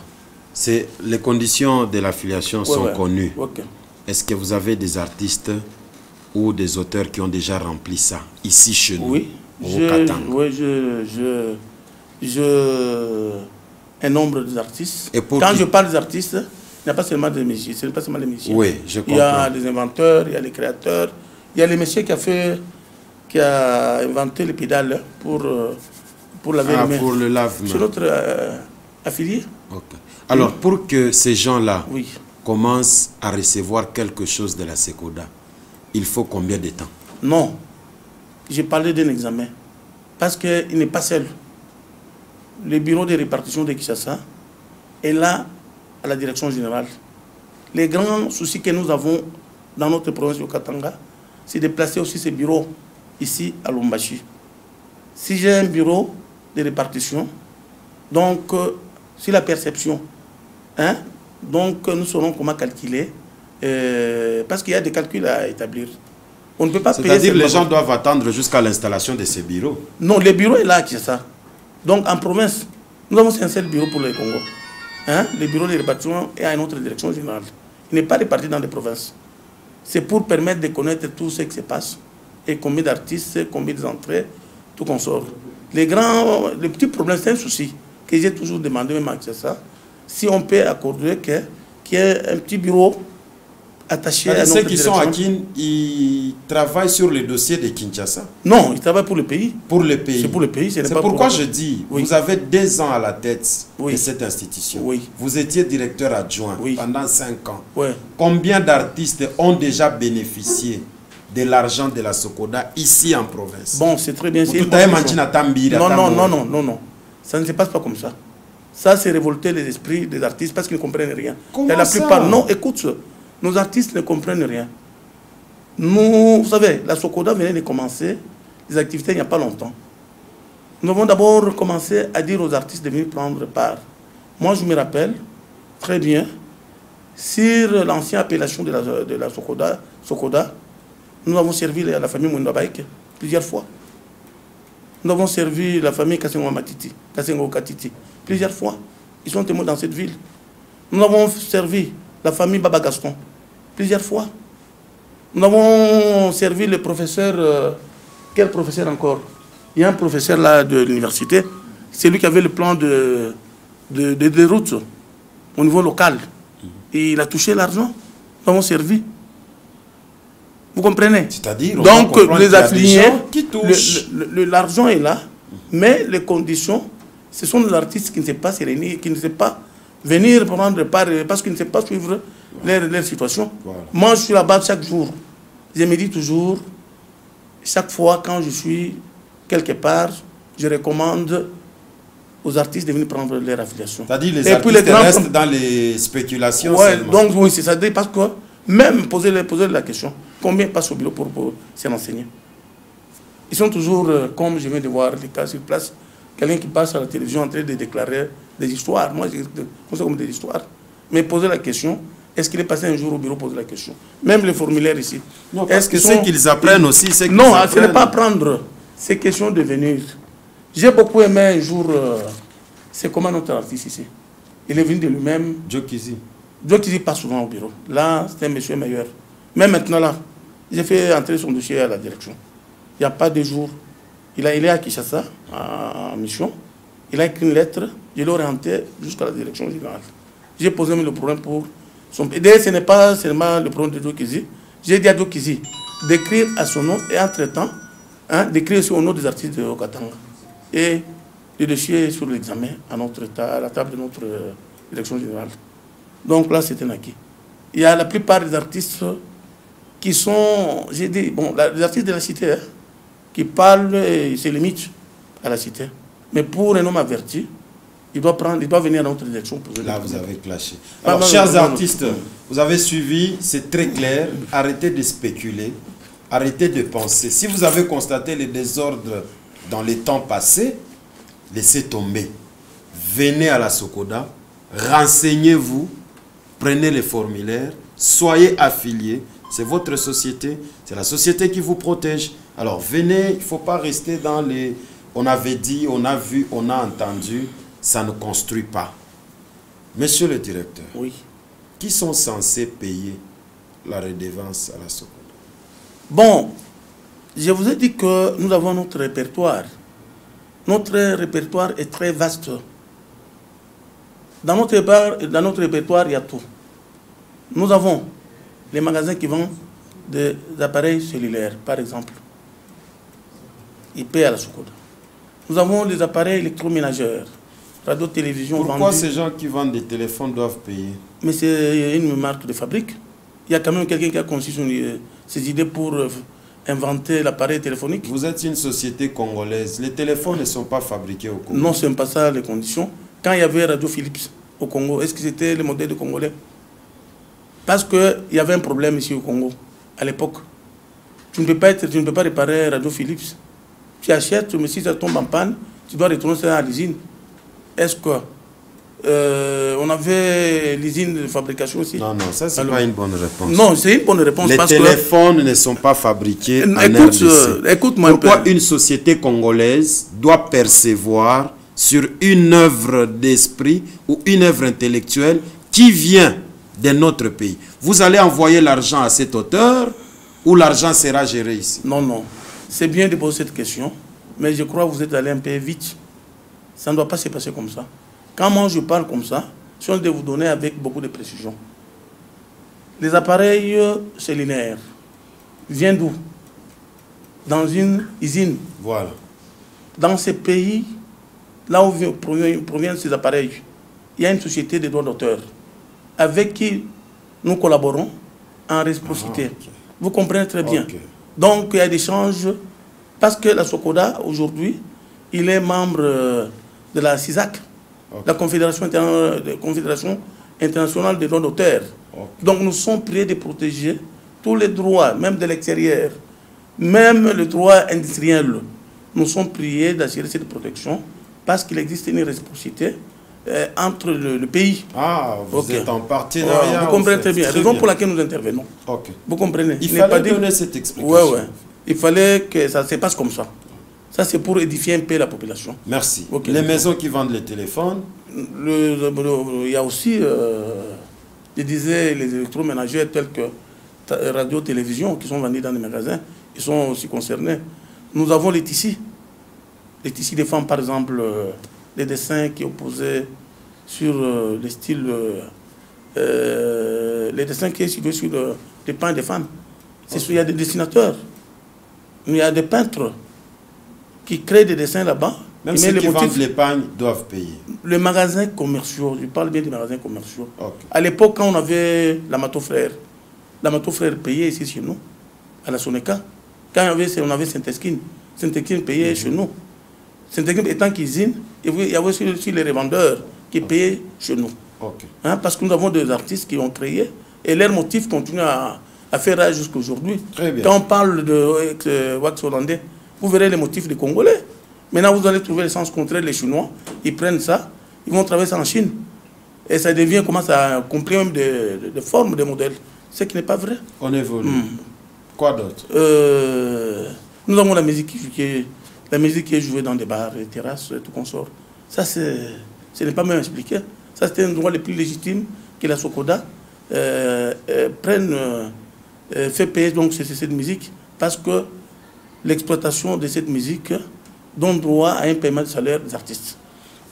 Les conditions de l'affiliation sont connues. Okay. Est-ce que vous avez des artistes ou des auteurs qui ont déjà rempli ça, ici chez nous? Oui. Un nombre d'artistes. Quand je parle des artistes, il n'y a pas seulement des musiciens. Ce n'est pas seulement les musiciens. Oui, je comprends. Il y a les inventeurs, il y a les créateurs, il y a les messieurs qui a inventé les pédales pour laver les mains. Pour le lave-mains. C'est notre affilié. Okay. Alors, pour que ces gens-là commencent à recevoir quelque chose de la Socoda, il faut combien de temps? Non. J'ai parlé d'un examen. Parce qu'il n'est pas seul. Le bureau de répartition de Kinshasa est là à la direction générale. Les grands soucis que nous avons dans notre province du Katanga, c'est de placer aussi ces bureaux ici à Lumbashi. Si j'ai un bureau de répartition, donc sur la perception, hein, donc nous saurons comment calculer, parce qu'il y a des calculs à établir. On ne peut pas payer. C'est-à-dire que les gens doivent attendre jusqu'à l'installation de ces bureaux? Non, le bureau est là, c'est ça. Donc en province, nous avons un seul bureau pour le Congo. Hein? Le bureau de répartition est à une autre direction générale. Il n'est pas réparti dans les provinces. C'est pour permettre de connaître tout ce qui se passe. Et combien d'artistes, combien d'entrées, tout qu'on sort. Les petits problèmes, c'est un souci que j'ai toujours demandé, même à ça. Si on peut accorder qu'il y ait un petit bureau attachés à notre ceux qui sont à direction. Kin, ils travaillent sur les dossiers de Kinshasa. Non, ils travaillent pour le pays. Pour le pays. C'est pour le pays. C'est pourquoi je dis, oui. vous avez 2 ans à la tête oui. de cette institution. Oui. Vous étiez directeur adjoint oui. pendant 5 ans. Oui. Combien d'artistes ont déjà bénéficié de l'argent de la Sokoda ici en province? Bon, c'est très bien. Non. Ça ne se passe pas comme ça. Ça, c'est révolter les esprits des artistes parce qu'ils ne comprennent rien. Comment la ça? plupart, non, écoute, nos artistes ne comprennent rien. Nous, vous savez, la Sokoda venait de commencer les activités il n'y a pas longtemps. Nous avons d'abord commencé à dire aux artistes de venir prendre part. Moi, je me rappelle très bien, sur l'ancienne appellation de la Sokoda, nous avons servi la famille Mwendabaïk plusieurs fois. Nous avons servi la famille Kassengo Katiti plusieurs fois. Ils sont témoins dans cette ville. Nous avons servi la famille Baba Gaston plusieurs fois. Nous avons servi le professeur... quel professeur encore? Il y a un professeur là de l'université. C'est lui qui avait le plan de route au niveau local. Et il a touché l'argent. Nous avons servi. Vous comprenez? C'est-à-dire, donc les affiliés, l'argent est là, mais les conditions, ce sont les artistes qui ne savent pas se réunir, qui ne savent pas venir prendre part, parce qu'ils ne savent pas suivre leur situation. Voilà. Moi, je suis là-bas chaque jour. Je me dis toujours, chaque fois quand je suis quelque part, je recommande aux artistes de venir prendre leur affiliation. C'est-à-dire les artistes restent dans les spéculations seulement. Donc oui, c'est ça. Parce que même poser la question, combien passent au bureau pour se renseigner? Ils sont toujours, comme je viens de voir les cas sur place, quelqu'un qui passe à la télévision en train de déclarer des histoires. Moi, je considère comme des histoires. Mais poser la question, est-ce qu'il est passé un jour au bureau poser la question? Même les formulaires ici. Non, parce que c'est qu'ils apprennent aussi. Non, ce n'est pas apprendre. C'est question de venir. J'ai beaucoup aimé un jour, c'est comment notre artiste ici. Il est venu de lui-même. Joe Kizi. Joe Kizi passe souvent au bureau. Là, c'est un monsieur meilleur. Mais maintenant, là, j'ai fait entrer son dossier à la direction. Il n'y a pas de jour. Il est à Kinshasa, en mission. Il a écrit une lettre. Je l'ai orienté jusqu'à la direction générale. J'ai posé le problème pour son... Et d'ailleurs, ce n'est pas seulement le problème de Joe Kizi. J'ai dit à Joe Kizi d'écrire à son nom et entre-temps, d'écrire sur le nom des artistes de Okatanga. Et le dossier sur l'examen à la table de notre direction générale. Donc là, c'est un acquis. Il y a la plupart des artistes qui sont, j'ai dit, bon, les artistes de la cité, qui parlent et se limitent à la cité. Mais pour un homme averti, il doit venir à notre direction. Là, vous avez clashé. Alors, chers artistes, vous avez suivi, c'est très clair. Arrêtez de spéculer, arrêtez de penser. Si vous avez constaté les désordres dans les temps passés, laissez tomber. Venez à la Sokoda, renseignez-vous, prenez les formulaires, soyez affiliés. C'est votre société, c'est la société qui vous protège. Alors venez, il ne faut pas rester dans les... On avait dit, on a vu, on a entendu, ça ne construit pas. Monsieur le directeur, oui. Qui sont censés payer la redevance à la Sokoda? Bon, je vous ai dit que nous avons notre répertoire. Notre répertoire est très vaste. Dans notre répertoire, il y a tout. Nous avons les magasins qui vendent des appareils cellulaires, par exemple. Ils paient à la Sokoda. Nous avons les appareils électroménageurs, radio, télévision. Pourquoi ces gens qui vendent des téléphones doivent payer? Mais c'est une marque de fabrique. Il y a quand même quelqu'un qui a conçu ses idées pour inventer l'appareil téléphonique. Vous êtes une société congolaise. Les téléphones ne sont pas fabriqués au Congo. Non, ce n'est pas ça les conditions. Quand il y avait Radio Philips au Congo, est-ce que c'était le modèle de Congolais? Parce qu'il y avait un problème ici au Congo, à l'époque. Tu ne peux pas réparer Radio Philips. Tu achètes, mais si ça tombe en panne, tu dois retourner ça à l'usine. Est-ce que on avait l'usine de fabrication aussi? Non, ça c'est pas une bonne réponse. Non, c'est une bonne réponse. Les téléphones ne sont pas fabriqués en RDC. Écoute-moi. Pourquoi une société congolaise doit percevoir sur une œuvre d'esprit ou une œuvre intellectuelle qui vient de notre pays? Vous allez envoyer l'argent à cet auteur ou l'argent sera géré ici? Non. C'est bien de poser cette question, mais je crois que vous êtes allé un peu vite. Ça ne doit pas se passer comme ça. Quand moi je parle comme ça, je dois vous donner avec beaucoup de précision. Les appareils cellulaires viennent d'où? Dans une usine. Voilà. Dans ces pays, là où proviennent ces appareils, il y a une société de droits d'auteur avec qui nous collaborons en réciprocité. Ah, okay. Vous comprenez très bien. Okay. Donc il y a des échanges, parce que la SOCODA, aujourd'hui, il est membre de la CISAC, okay, la Confédération internationale des droits d'auteur. Okay. Donc nous sommes prêts de protéger tous les droits, même de l'extérieur, même le droit industriel. Nous sommes priés d'assurer cette protection parce qu'il existe une réciprocité entre le pays. Ah, vous okay, êtes en partenariat. Vous comprenez très bien. Raison pour laquelle nous intervenons. Okay. Vous comprenez? Il fallait donner cette explication. Oui, oui. Il fallait que ça se passe comme ça. Ça, c'est pour édifier un peu la population. Merci. Okay. Les maisons qui vendent les téléphones. Il y a aussi, je disais, les électroménagers tels que radio, télévision, qui sont vendus dans les magasins, ils sont aussi concernés. Nous avons les tissus. Les tissus des femmes, par exemple, les dessins qui opposaient sur les styles, les dessins qui sont sur les peints des femmes. Okay. Il y a des dessinateurs, il y a des peintres qui créent des dessins là-bas. Même ceux qui vendent les pagnes doivent payer. Les magasins commerciaux, je parle bien des magasins commerciaux. Okay. À l'époque, quand on avait l'Amato Frère payait ici chez nous, à la Soneca. Quand on avait Saint-Esquine payait chez nous. Saint-Esquine étant cuisine, il y avait aussi les revendeurs qui payaient chez nous. Okay. Hein, parce que nous avons des artistes qui ont créé et leur motif continue à faire rage jusqu'à aujourd'hui. Quand on parle de wax hollandais, vous verrez les motifs des Congolais. Maintenant, vous allez trouver le sens contraire, les Chinois, ils prennent ça, ils vont travailler ça en Chine. Et ça devient, commence à compléter même des formes, des modèles. Ce qui n'est pas vrai. On évolue. Quoi d'autre? Nous avons la musique qui est jouée dans des bars, des terrasses, tout consort. Ça, ce n'est pas même expliqué. Ça, c'est un droit le plus légitime que la SOCODA fait payer donc cette musique, parce que l'exploitation de cette musique donne droit à un paiement de salaire des artistes.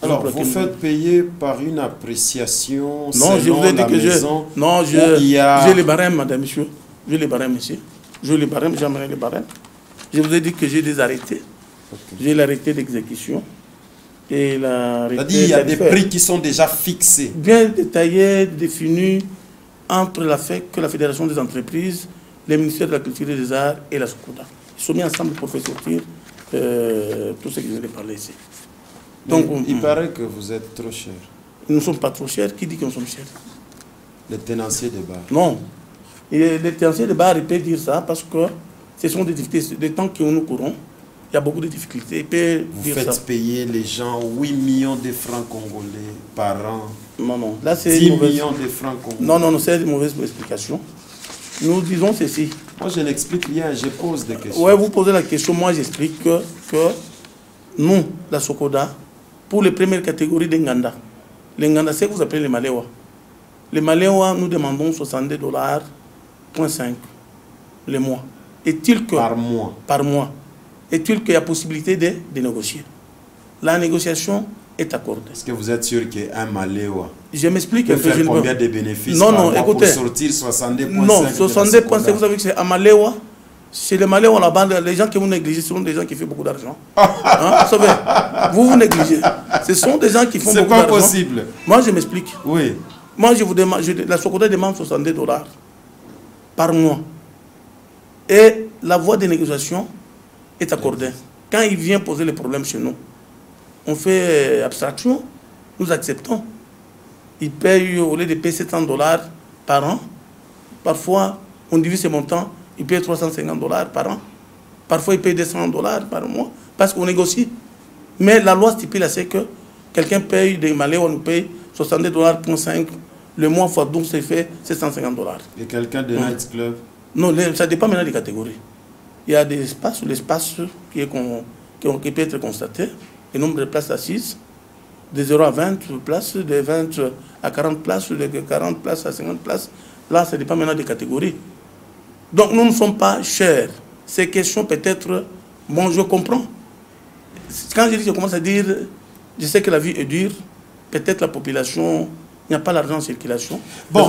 Alors, vous faites payer par une appréciation non, je vous ai dit que maison. Non, j'ai les barèmes, madame, monsieur. J'ai les barèmes ici. J'ai les barèmes, j'aimerais les barèmes. Je vous ai dit que j'ai des arrêtés. Okay. J'ai l'arrêté d'exécution. Et l'arrêté. Il y a des prix qui sont déjà fixés. Bien détaillés, définis entre la FEC, la Fédération des entreprises, le ministère de la Culture et des Arts et la SOCODA. Ils sont mis ensemble pour faire sortir tout ce que je viens de parler ici. Donc, il paraît que vous êtes trop cher. Nous ne sommes pas trop chers. Qui dit que nous sommes chers? Les tenanciers de bar. Non. Et les tenanciers de bar, ils peuvent dire ça parce que ce sont des difficultés. Des temps que nous courons, il y a beaucoup de difficultés. Vous faites payer les gens 8 millions de francs congolais par an. Non, non. Là, c'est 10 millions de francs congolais. Non, non, non, c'est une mauvaise explication. Nous disons ceci. Moi, je n'explique rien, je pose des questions. Oui, vous posez la question, moi j'explique que nous, la SOCODA, pour les premières catégories d'Enganda, les Nganda, c'est ce que vous appelez les Maléwa. Les Maléwa, nous demandons 62 $,5 le mois. Est-il que... Par mois. Par mois. Est-il qu'il y a possibilité de négocier? La négociation est accordée. Est-ce que vous êtes sûr qu'un Maléwa je m'explique peut faire combien de bénéfices non, par non, mois écoutez, pour sortir 62,5? Non, 62,5, vous savez que c'est à Maléwa. C'est les Maléwa là-bas, les gens que vous négligez, ce sont des gens qui font beaucoup d'argent. Hein, vous savez, vous négligez. Ce sont des gens qui font beaucoup d'argent. C'est pas possible. Moi, je m'explique. Oui. Moi, je vous demande, la SOCODA demande 62 $ par mois. Et la voie de négociation est accordée. Quand il vient poser les problèmes chez nous, on fait abstraction, nous acceptons. Il paye, au lieu de payer 700 $ par an, parfois on divise ce montant, il paye 350 $ par an. Parfois il paye 200 $ par mois, parce qu'on négocie. Mais la loi stipule assez que quelqu'un paye des Malais, on nous paye 62 $,5 le mois, fois 12, c'est fait 750 $. Et quelqu'un de Night Club? Non, ça dépend maintenant des catégories. Il y a des espaces, l'espace qui peut être constaté, le nombre de places assises, de 0 à 20 places, de 20 à 40 places, de 40 places à 50 places. Là, ça dépend maintenant des catégories. Donc, nous ne sommes pas chers. Ces questions, peut-être, bon, je comprends. Quand je commence à dire, je sais que la vie est dure, peut-être la population Il n'y a pas l'argent en circulation. Bon,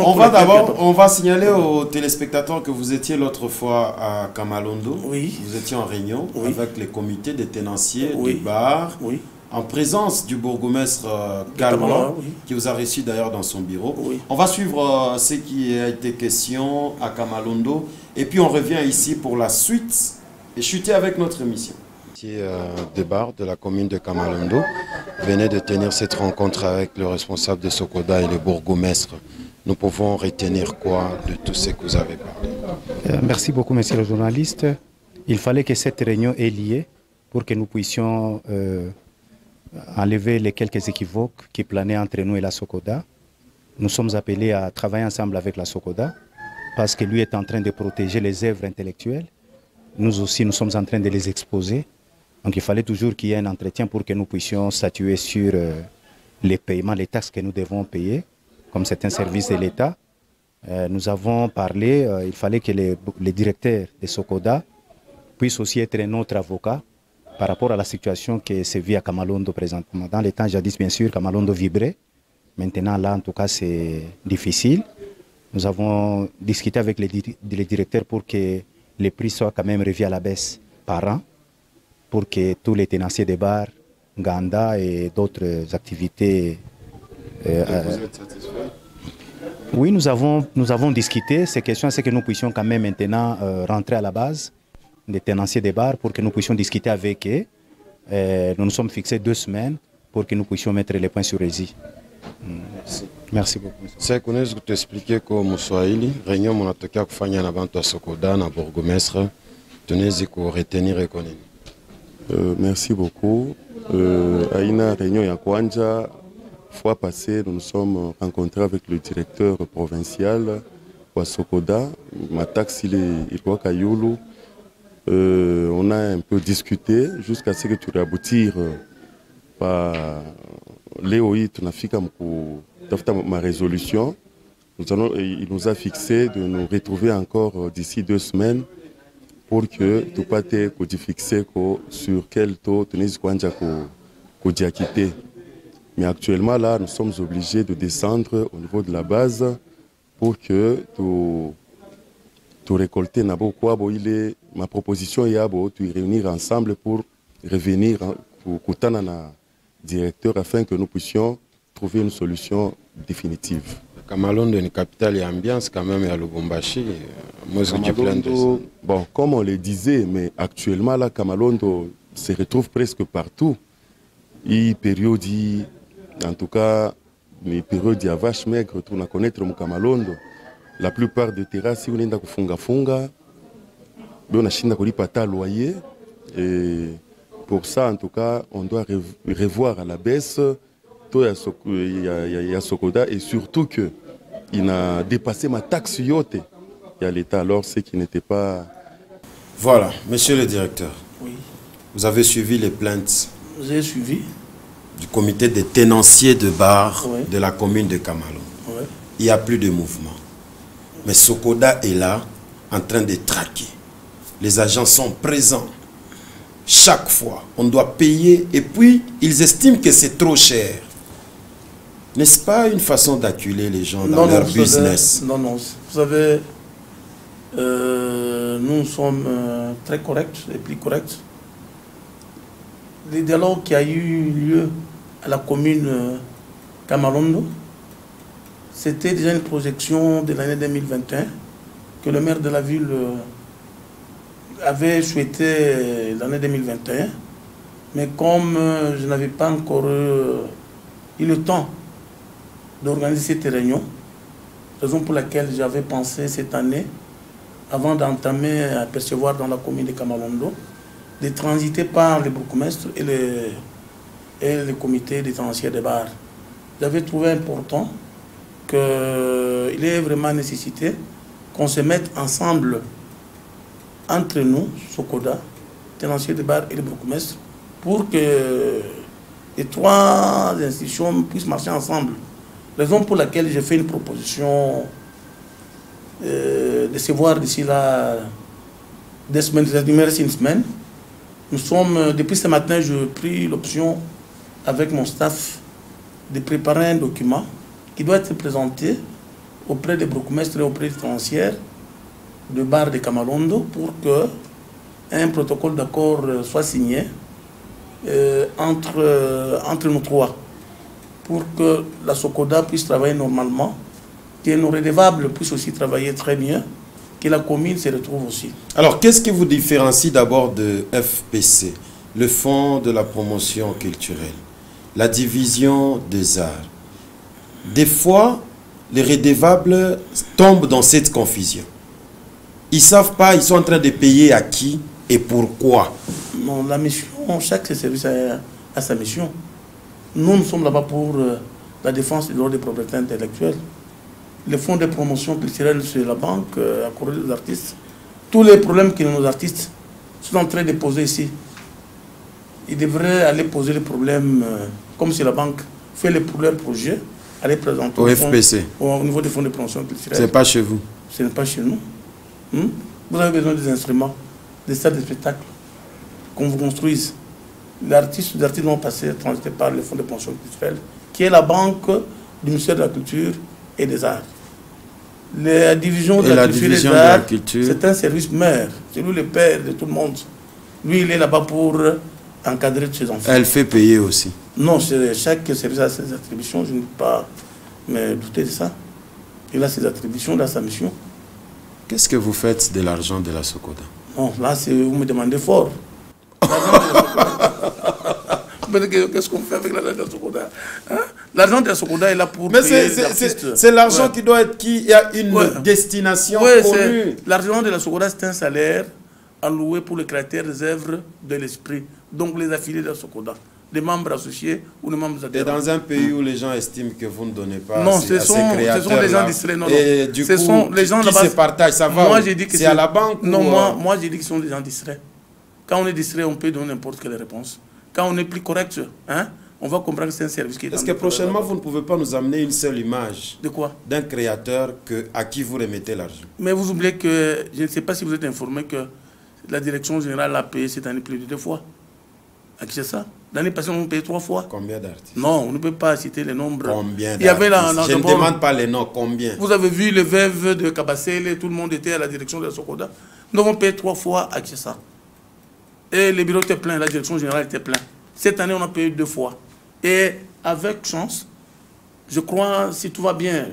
on va signaler aux téléspectateurs que vous étiez l'autre fois à Kamalondo. Oui. Vous étiez en réunion avec les comités des tenanciers oui. du bar. Oui. En présence du bourgmestre Kalwa, oui. qui vous a reçu d'ailleurs dans son bureau. Oui. On va suivre ce qui a été question à Kamalondo. Et puis on revient ici pour la suite et chuter avec notre émission. Des bars de la commune de Kamalondo venait de tenir cette rencontre avec le responsable de Sokoda et le bourgmestre. Nous pouvons retenir quoi de tout ce que vous avez parlé? Merci beaucoup, monsieur le journaliste. Il fallait que cette réunion ait lieu pour que nous puissions enlever les quelques équivoques qui planaient entre nous et la Sokoda. Nous sommes appelés à travailler ensemble avec la Sokoda parce que lui est en train de protéger les œuvres intellectuelles. Nous aussi, nous sommes en train de les exposer. Donc il fallait toujours qu'il y ait un entretien pour que nous puissions statuer sur les paiements, les taxes que nous devons payer, comme c'est un service de l'État. Nous avons parlé, il fallait que les directeurs de Sokoda puissent aussi être notre avocat par rapport à la situation qui se vit à Kamalondo présentement. Dans les temps jadis, bien sûr, Kamalondo vibrait. Maintenant, là, en tout cas, c'est difficile. Nous avons discuté avec les directeurs pour que les prix soient quand même revus à la baisse par an, pour que tous les tenanciers des bars, Ganda et d'autres activités... vous êtes satisfait? Oui, nous avons discuté. Ces questions, c'est que nous puissions quand même maintenant rentrer à la base des tenanciers des bars pour que nous puissions discuter avec eux. Nous nous sommes fixés 2 semaines pour que nous puissions mettre les points sur les i. Merci beaucoup. C'est qu'on a expliqué que Moussoaili, réunion monatoka kufanya na bantu Sokoda na bourgmestre, tunezi ko retenir et connaître. Merci beaucoup. À une réunion ya Kwanja, fois passée, nous nous sommes rencontrés avec le directeur provincial wa Sokoda, Matax Ilwa Kayulu. On a un peu discuté jusqu'à ce que tu réaboutir par Léoï, tu n'as fait comme ma résolution. Il nous a fixé de nous retrouver encore d'ici 2 semaines pour que tu pas te fixer sur quel taux tu n'es pas quitter. Mais actuellement là, nous sommes obligés de descendre au niveau de la base pour que tu récolter ma proposition est tu réunir ensemble pour revenir pour Koutana directeur afin que nous puissions trouver une solution définitive. Kamalondo est une capitale et ambiance quand même à Lubumbashi. Bon, comme on le disait, mais actuellement là, Kamalondo se retrouve presque partout. Il période, en tout cas, les périodes de vache maigre, tu vas connaître mon Kamalondo. La plupart des terrasses, on est dans funga, on a chinda kolipata loyer et pour ça, en tout cas, on doit revoir à la baisse il y a Sokoda et surtout qu'il a dépassé ma taxe yote. Il y a l'État alors, ce qui n'était pas... Voilà, monsieur le directeur. Oui. Vous avez suivi les plaintes? J'ai suivi. Du comité des tenanciers de bar oui. de la commune de Kamalondo. Oui. Il n'y a plus de mouvement. Mais Sokoda est là, en train de traquer. Les agents sont présents. Chaque fois, on doit payer et puis ils estiment que c'est trop cher. N'est-ce pas une façon d'acculer les gens dans leur business? Non, vous savez, nous sommes très corrects et plus corrects. Le dialogue qui a eu lieu à la commune Kamalondo, c'était déjà une projection de l'année 2021 que le maire de la ville avait souhaité l'année 2021, mais comme je n'avais pas encore eu le temps d'organiser cette réunion, raison pour laquelle j'avais pensé cette année, avant d'entamer à percevoir dans la commune de Kamalondo, de transiter par les bourgmestres et le comité des tenanciers des bars. J'avais trouvé important qu'il est vraiment nécessité qu'on se mette ensemble entre nous, Sokoda, tenanciers des bars et les bourgmestres, pour que les 3 institutions puissent marcher ensemble. Raison pour laquelle j'ai fait une proposition de se voir d'ici là 2 semaines, une semaine. Nous sommes, depuis ce matin, j'ai pris l'option avec mon staff de préparer un document qui doit être présenté auprès des bourgmestres et auprès des tenancières de bar de Kamalondo pour que un protocole d'accord soit signé entre nous trois, pour que la SOCODA puisse travailler normalement, que nos redevables puissent aussi travailler très bien, que la commune se retrouve aussi. Alors, qu'est-ce qui vous différencie d'abord de FPC, le Fonds de la promotion culturelle, la division des arts? Des fois, les redevables tombent dans cette confusion. Ils ne savent pas, ils sont en train de payer à qui et pourquoi. Non, la mission, chaque service a sa mission. Nous sommes là-bas pour la défense des droits des propriétés intellectuelles. Le fonds de promotion culturelle, c'est la banque accordée aux artistes. Tous les problèmes que nos artistes sont en train de poser ici, ils devraient aller poser les problèmes, comme si la banque fait les projets, aller présenter au FPC. Au niveau des fonds de promotion culturelle. Ce n'est pas chez vous. Ce n'est pas chez nous. Vous avez besoin des instruments, des salles de spectacle qu'on vous construise. Les artistes vont passer, transiter par le fonds de promotion culturelle, qui est la banque du ministère de la Culture et des Arts. La division de la culture et des arts, c'est un service mère. C'est lui le père de tout le monde. Lui, il est là-bas pour encadrer ses enfants. Elle fait payer aussi. Non, chaque service a ses attributions. Je ne peux pas me douter de ça. Il a ses attributions, il a sa mission. Qu'est-ce que vous faites de l'argent de la SOCODA? Non, là, vous me demandez fort. Qu'est-ce qu'on fait avec l'argent de la SOCODA? L'argent de la SOCODA est là pour payer les artistes. C'est l'argent qui doit être, qui a une destination connue. L'argent de la SOCODA, c'est un salaire alloué pour les créateurs des œuvres de l'esprit. Donc les affiliés de la SOCODA, les membres associés ou les membres adhérents. Et dans un pays où les gens estiment que vous ne donnez pas non, à ces créateurs, ce sont les gens distraits. Non, et du coup, sont les gens qui se partagent, ça va? Moi, j'ai dit que c'est à la banque? Non, moi j'ai dit que ce sont des gens distraits. Quand on est distrait, on peut donner n'importe quelle réponse. Quand on est plus correct, on va comprendre que c'est un service qui est... Est-ce que prochainement, vous ne pouvez pas nous amener une seule image? De quoi? D'un créateur à qui vous remettez l'argent. Mais vous oubliez que, je ne sais pas si vous êtes informé que la direction générale a payé cette année plus de 2 fois. À qui c'est ça? L'année passée, on a payé 3 fois. Combien d'artistes? Non, on ne peut pas citer les nombres. Combien d'artistes? Je ne demande pas les noms, combien? Vous avez vu les veuves de Kabassele, tout le monde était à la direction de la SOCODA. Nous avons payé 3 fois à Kinshasa. Et les bureaux étaient pleins, la direction générale était pleine. Cette année, on a payé 2 fois. Et avec chance, je crois, si tout va bien,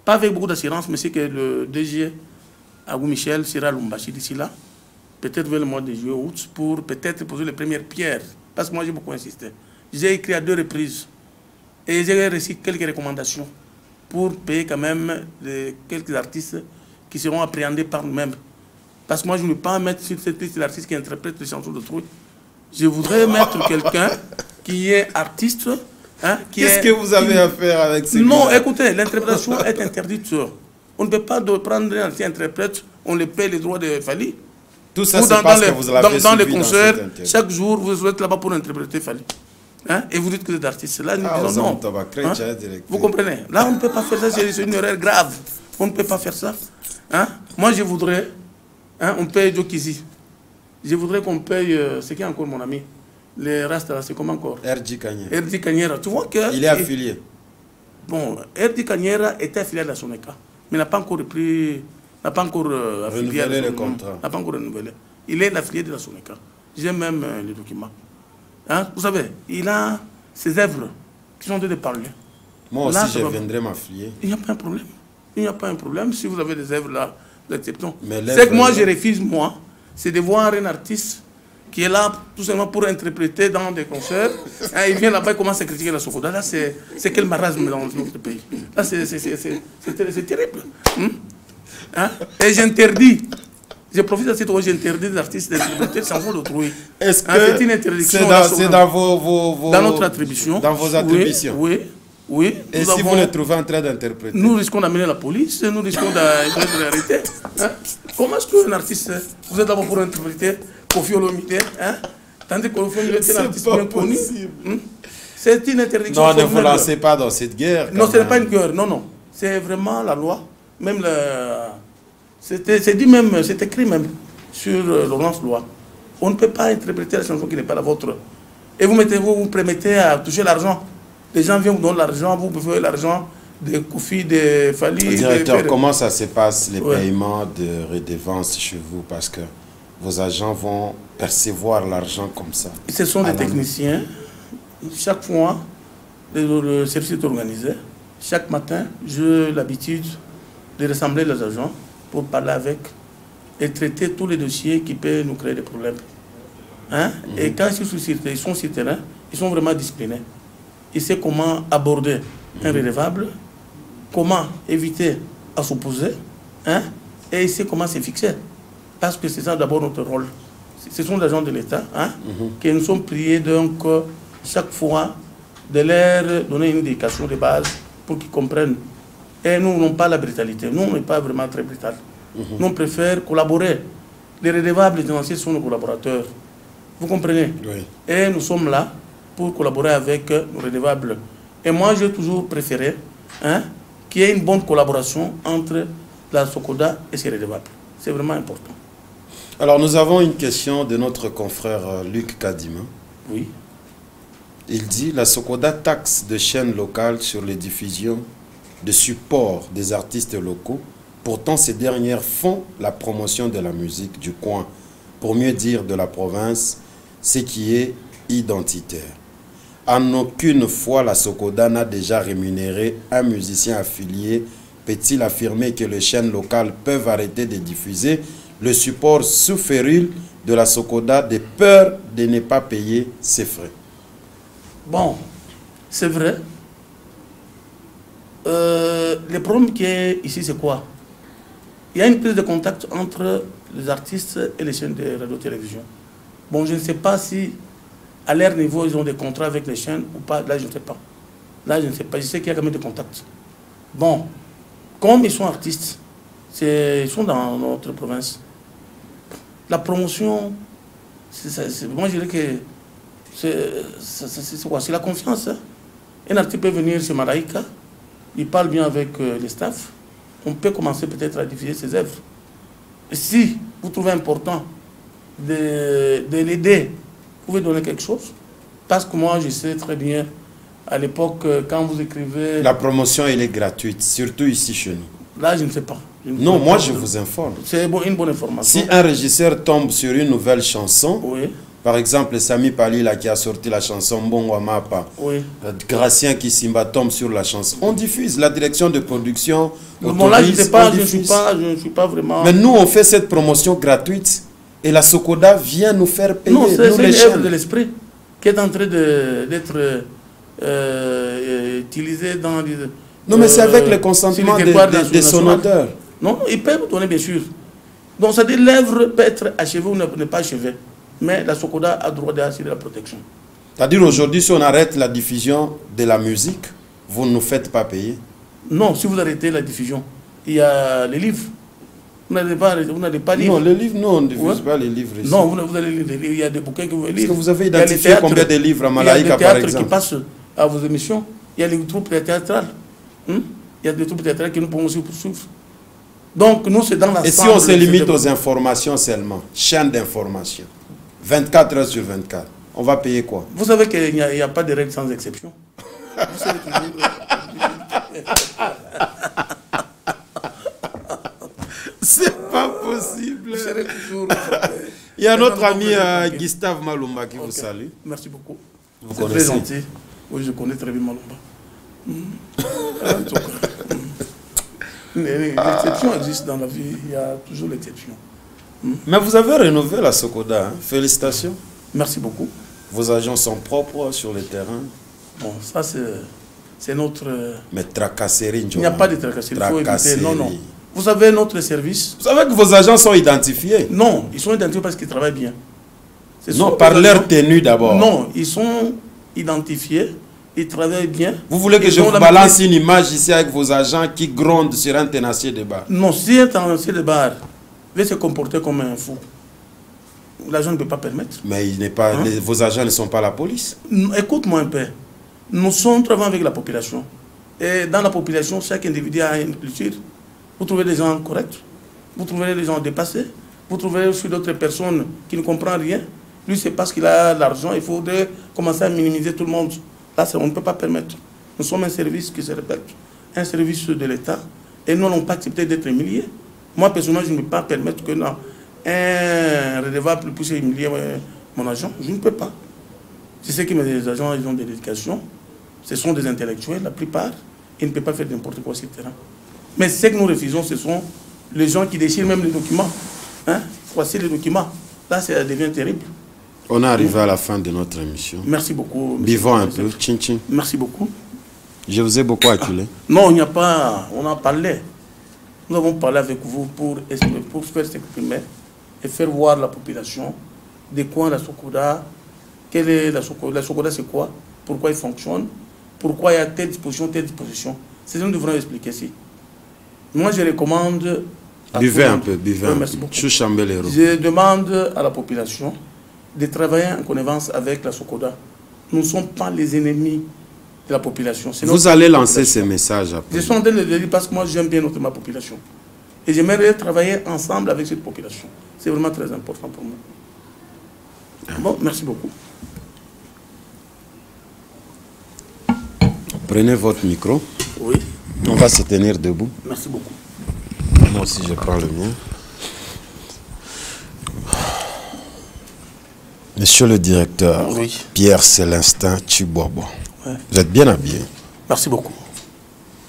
pas avec beaucoup d'assurance, mais c'est que le DG, Agou Michel, sera à Lumbashi d'ici là, peut-être vers le mois de juillet ou août, pour peut-être poser les premières pierres. Parce que moi, j'ai beaucoup insisté. J'ai écrit à 2 reprises. Et j'ai reçu quelques recommandations pour payer quand même quelques artistes qui seront appréhendés par nous-mêmes. Parce que moi, je ne veux pas mettre sur cette liste l'artiste qui interprète les chansons d'autrui. Je voudrais mettre quelqu'un qui est artiste. Qu'est-ce que vous avez à faire avec ces Non, écoutez, l'interprétation est interdite. On ne peut pas prendre un interprète, on les paie les droits de Fali. Tout ça, c'est parce que vous l'avez dans les concerts, chaque jour, vous êtes là-bas pour interpréter Fali. Et vous dites que vous êtes artiste. Là, nous disons non. Vous comprenez? Là, on ne peut pas faire ça, c'est une erreur grave. On ne peut pas faire ça. Moi, je voudrais, on paye Jokizi. Je voudrais qu'on paye, c'est qui encore mon ami? Les Rastas, c'est comment encore? R.J. Kanyera. R.J. Kanyera. Tu vois que... Il est affilié. Bon, R.J. Kanyera était affilié à la Soneka, mais n'a pas encore repris, n'a pas encore renouvelé le contrat. N'a pas encore renouvelé. Il est l'affilié de la Soneka. J'ai même les documents. Vous savez, il a ses œuvres qui sont en train de parler. Moi aussi, je viendrai m'affilier. Il n'y a pas un problème. Il n'y a pas un problème. Si vous avez des œuvres là, nous acceptons. C'est que moi, je refuse, moi, c'est de voir un artiste qui est là tout simplement pour interpréter dans des concerts. Il vient là-bas et commence à critiquer la SOCODA. Là, c'est quel marasme dans notre pays. Là, c'est terrible. Et j'interdis. Je profite de cette fois, j'interdis des artistes d'interpréter sans chansons d'autrui. Est-ce que c'est une interdiction c'est dans dans notre attribution? Dans vos attributions? Oui. Oui. Et si vous les trouvez en train d'interpréter? Nous risquons d'amener la police, nous risquons d'être arrêtés. Comment est-ce qu'un artiste, vous êtes d'abord pour interpréter Kofi Olomide, tandis que Kofi Olomide est un artiste bien connu? C'est une interdiction. Non, ne vous lancez pas dans cette guerre. Non, ce n'est pas une guerre, non. C'est vraiment la loi. Même c'est dit même, c'est écrit même sur l'ordonnance loi. On ne peut pas interpréter la chanson qui n'est pas la vôtre. Et vous permettez à toucher l'argent. Les gens viennent vous donner l'argent, vous pouvez l'argent de Koufi, de Fali. Directeur, comment ça se passe, les paiements de redevance chez vous? Parce que vos agents vont percevoir l'argent comme ça. Ce sont des techniciens. Chaque mois, le service est organisé. Chaque matin, j'ai l'habitude de rassembler les agents pour parler avec et traiter tous les dossiers qui peuvent nous créer des problèmes. Hein? Et quand ils sont sur le terrain, ils sont vraiment disciplinés. Ils savent comment aborder un redevable, comment éviter à s'opposer, hein? Et ils savent comment se fixer. Parce que c'est ça d'abord notre rôle. Ce sont des agents de l'État, hein? Que nous sommes priés donc chaque fois de leur donner une indication de base pour qu'ils comprennent. Et nous n'avons pas la brutalité. Nous, on n'est pas vraiment très brutal. Nous, on préfère collaborer. Les redevables, les financiers sont nos collaborateurs. Vous comprenez? Oui. Et nous sommes là pour collaborer avec nos redevables. Et moi, j'ai toujours préféré, hein, qu'il y ait une bonne collaboration entre la SOCODA et ses redevables. C'est vraiment important. Alors, nous avons une question de notre confrère Luc Kadima. Oui. Il dit, la SOCODA taxe de chaînes locales sur les diffusions de supports des artistes locaux. Pourtant, ces dernières font la promotion de la musique du coin, pour mieux dire de la province, ce qui est identitaire. En aucune fois, la SOCODA n'a déjà rémunéré un musicien affilié. Peut-il affirmer que les chaînes locales peuvent arrêter de diffuser le support sous férule de la SOCODA de peur de ne pas payer ses frais? Bon, c'est vrai. Le problème qui est ici, c'est quoi? Il y a une prise de contact entre les artistes et les chaînes de radio-télévision. Bon, je ne sais pas si, à leur niveau, ils ont des contrats avec les chaînes ou pas. Là, je ne sais pas. Là, je ne sais pas. Je sais qu'il y a quand même des contacts. Bon, comme ils sont artistes, ils sont dans notre province. La promotion, moi, je dirais que c'est quoi? C'est la confiance. Hein? Un artiste peut venir chez Malaika, il parle bien avec les staffs. On peut commencer peut-être à diffuser ses œuvres. Et si vous trouvez important de l'aider, vous pouvez donner quelque chose. Parce que moi, je sais très bien, à l'époque, quand vous écrivez... La promotion, elle est gratuite, surtout ici chez nous. Là, je ne sais pas. Non, moi, je vous informe. C'est une bonne information. Si un régisseur tombe sur une nouvelle chanson, oui. Par exemple, Sami Pali là, qui a sorti la chanson Mbongo Mapa, oui. Gratien Kissimba tombe sur la chanson. On diffuse, la direction de production. Bon, là, je ne sais pas, je ne suis pas vraiment... Mais nous, on fait cette promotion gratuite et la SOCODA vient nous faire payer. Non, c'est une œuvre de l'esprit qui est en train d'être utilisée dans les... Non, mais c'est avec le consentement de son auteur. Non, ils peuvent donner, bien sûr. Donc, ça dit l'œuvre peut être achevée ou ne pas achevée. Mais la SOCODA a le droit d'assurer la protection. C'est-à-dire aujourd'hui, si on arrête la diffusion de la musique, vous ne nous faites pas payer? Non, si vous arrêtez la diffusion, il y a les livres. Vous n'avez pas livres. Non, les livres, non, on ne diffuse pas les livres ici. Non, vous allez lire. Il y a des bouquins que vous allez lire. Est-ce que vous avez identifié combien de livres à Malaika, par exemple? Il y a des théâtres qui passent à vos émissions. Il y a les troupes théâtrales. Il y a des troupes théâtrales que nous pouvons aussi poursuivre. Donc, nous, c'est dans la... Et si on se limite aux informations seulement, chaîne d'information, 24 heures sur 24, on va payer quoi? Vous savez qu'il n'y a pas de règle sans exception. Vous savez toujours... C'est pas possible. Il y a notre ami Gustave Malumba qui vous salue. Merci beaucoup. Vous connaissez? Très gentil. Oui, je connais très bien Malumba. L'exception existe dans la vie, il y a toujours l'exception. Mais vous avez rénové la SOCODA, hein? Félicitations. Merci beaucoup. Vos agents sont propres sur le terrain. Bon, ça c'est notre... Mais tracasserie, il n'y a pas de tracasserie, il faut éviter. Non, non. Vous savez, notre service... Vous savez que vos agents sont identifiés? Non, ils sont identifiés parce qu'ils travaillent bien. Non, par leur tenue d'abord. Non, ils sont identifiés, ils travaillent bien. Vous voulez que je vous balance une image ici avec vos agents qui grondent sur un tenancier de bar? Non, si un tenancier de bar veut se comporter comme un fou, l'agent ne peut pas permettre. Mais il n'est pas, vos agents ne sont pas la police. Écoute-moi un peu. Nous sommes travaillant avec la population. Et dans la population, chaque individu a une culture. Vous trouvez des gens corrects, vous trouvez des gens dépassés, vous trouvez aussi d'autres personnes qui ne comprennent rien. Lui, c'est parce qu'il a l'argent, il faut commencer à minimiser tout le monde. Là, on ne peut pas permettre. Nous sommes un service qui se répète, un service de l'État, et nous n'avons pas accepté d'être humiliés. Moi, personnellement, je ne peux pas permettre que non, un redevable puisse humilier mon agent. Je ne peux pas. Je sais que mes agents, ils ont des éducations. Ce sont des intellectuels, la plupart. Ils ne peuvent pas faire n'importe quoi sur le terrain. Mais ce que nous refusons, ce sont les gens qui déchirent même les documents. Hein? Voici les documents. Là, ça devient terrible. On est arrivé à la fin de notre émission. Merci beaucoup. Buvons un peu. Tchin tchin. Merci beaucoup. Je vous ai beaucoup acculé. Non, il n'y a pas... On en parlait. Nous avons parlé avec vous pour faire s'exprimer et faire voir la population de quoi la Sokoda, quelle est la Sokoda. La Sokoda, c'est quoi? Pourquoi il fonctionne? Pourquoi il y a telle disposition, telle disposition? C'est ce que nous devrons expliquer ici. Moi, je recommande... Buvez un peu, buvez un peu. Merci beaucoup. Je demande à la population de travailler en connivence avec la Sokoda. Nous ne sommes pas les ennemis de la population. Vous allez lancer ces messages après. Je suis en train de le dire parce que moi, j'aime bien ma population. Et j'aimerais travailler ensemble avec cette population. C'est vraiment très important pour moi. Bon, merci beaucoup. Prenez votre micro. Oui. On va se tenir debout. Merci beaucoup. Moi aussi, je prends le mien. Monsieur le directeur, oui. Pierre Célestin Chibobo, ouais. Vous êtes bien habillé. Merci beaucoup.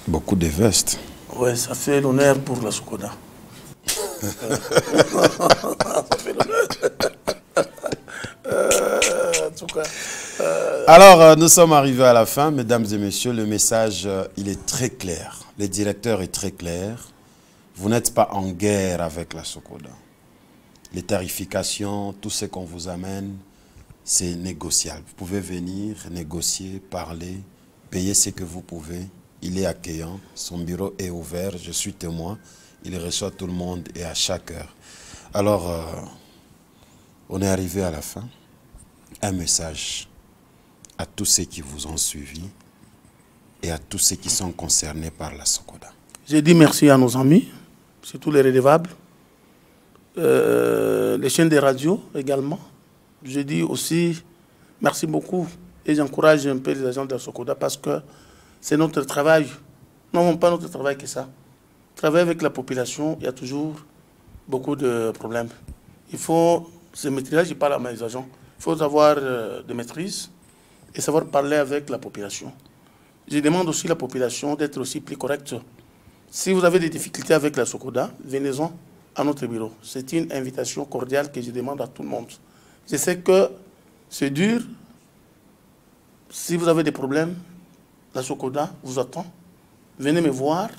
Beaucoup de vestes. Oui, ça fait l'honneur pour la Sokoda. Ça fait l'honneur. Alors, nous sommes arrivés à la fin, mesdames et messieurs. Le message, il est très clair. Le directeur est très clair. Vous n'êtes pas en guerre avec la Sokoda. Les tarifications, tout ce qu'on vous amène, c'est négociable. Vous pouvez venir, négocier, parler, payer ce que vous pouvez. Il est accueillant, son bureau est ouvert, je suis témoin. Il reçoit tout le monde et à chaque heure. Alors, on est arrivé à la fin. Un message à tous ceux qui vous ont suivis et à tous ceux qui sont concernés par la Sokoda. J'ai dit merci à nos amis, surtout les redevables, les chaînes de radio également. Je dis aussi merci beaucoup et j'encourage un peu les agents de la Sokoda parce que c'est notre travail. Non, pas notre travail que ça. Travailler avec la population, il y a toujours beaucoup de problèmes. Il faut se maîtriser, je parle à mes agents, il faut avoir de maîtrise et savoir parler avec la population. Je demande aussi à la population d'être aussi plus correcte. Si vous avez des difficultés avec la Sokoda, venez-en à notre bureau. C'est une invitation cordiale que je demande à tout le monde. Je sais que c'est dur. Si vous avez des problèmes, la Sokoda vous attend. Venez me voir.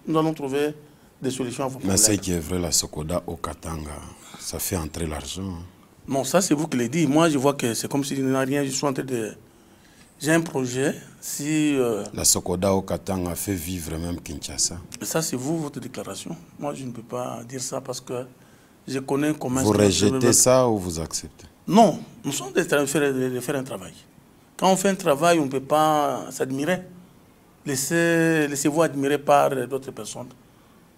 Nous allons trouver des solutions à vos problèmes. Mais c'est qui est vrai, la Sokoda au Katanga, ça fait entrer l'argent. Non, ça c'est vous qui l'avez dit. Moi, je vois que c'est comme si je n'ai rien. Je suis en train de... J'ai un projet. Si la Sokoda au Katanga fait vivre même Kinshasa. Ça, c'est vous, votre déclaration. Moi, je ne peux pas dire ça parce que je connais comment... Vous rejetez ça ou vous acceptez? Non, nous sommes en train de faire un travail. Quand on fait un travail, on ne peut pas s'admirer. Laissez-vous admirer par d'autres personnes.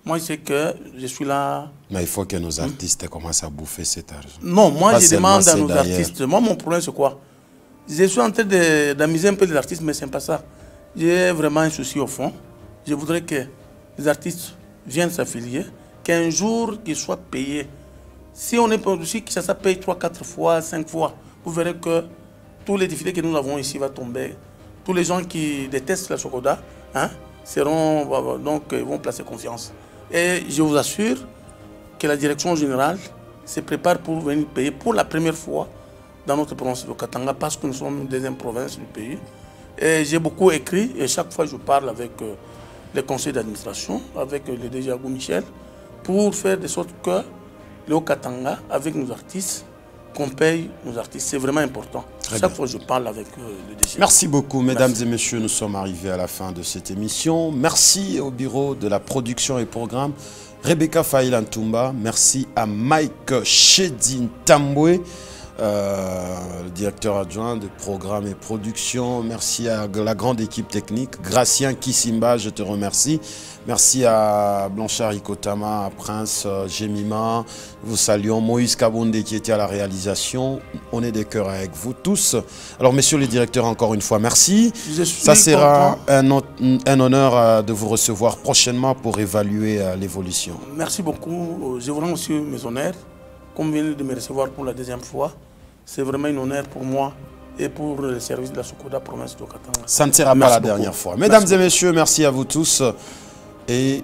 Moi, je sais que je suis là... Mais il faut que nos artistes commencent à bouffer cet argent. Non, moi, je demande à nos artistes... Moi, mon problème, c'est quoi? Je suis en train d'amuser un peu les artistes, mais ce n'est pas ça. J'ai vraiment un souci au fond. Je voudrais que les artistes viennent s'affilier, qu'un jour, qu'ils soient payés. Si on est produit, que ça paye 3, 4 fois, 5 fois, vous verrez que tous les difficultés que nous avons ici vont tomber. Tous les gens qui détestent la Sokoda vont placer confiance. Et je vous assure que la direction générale se prépare pour venir payer pour la première fois dans notre province de Katanga parce que nous sommes une deuxième province du pays. Et j'ai beaucoup écrit et chaque fois je parle avec les conseils d'administration, avec le DG Agou Michel, pour faire de sorte que le Haut-Katanga, avec nos artistes, qu'on paye nos artistes. C'est vraiment important. Chaque fois je parle avec le DG. Merci beaucoup, mesdames et messieurs. Nous sommes arrivés à la fin de cette émission. Merci au bureau de la production et programme, Rebecca Faïlantumba. Merci à Mike Chedin Tamboué. le directeur adjoint de programme et production. Merci à la grande équipe technique. Gracien Kissimba, je te remercie. Merci à Blanchard Ikotama, à Prince Jemima. Vous saluons Moïse Kabonde qui était à la réalisation. On est des cœurs avec vous tous. Alors, messieurs les directeurs, encore une fois, merci. Ça sera un honneur de vous recevoir prochainement pour évaluer l'évolution. Merci beaucoup. Je vous rends aussi mes honneurs. Comme vous venez de me recevoir pour la deuxième fois, c'est vraiment un honneur pour moi et pour le service de la Sokoda province de Katanga. Ça ne sera pas la dernière fois. Mesdames et messieurs, merci à vous tous et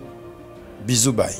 bisous, bye.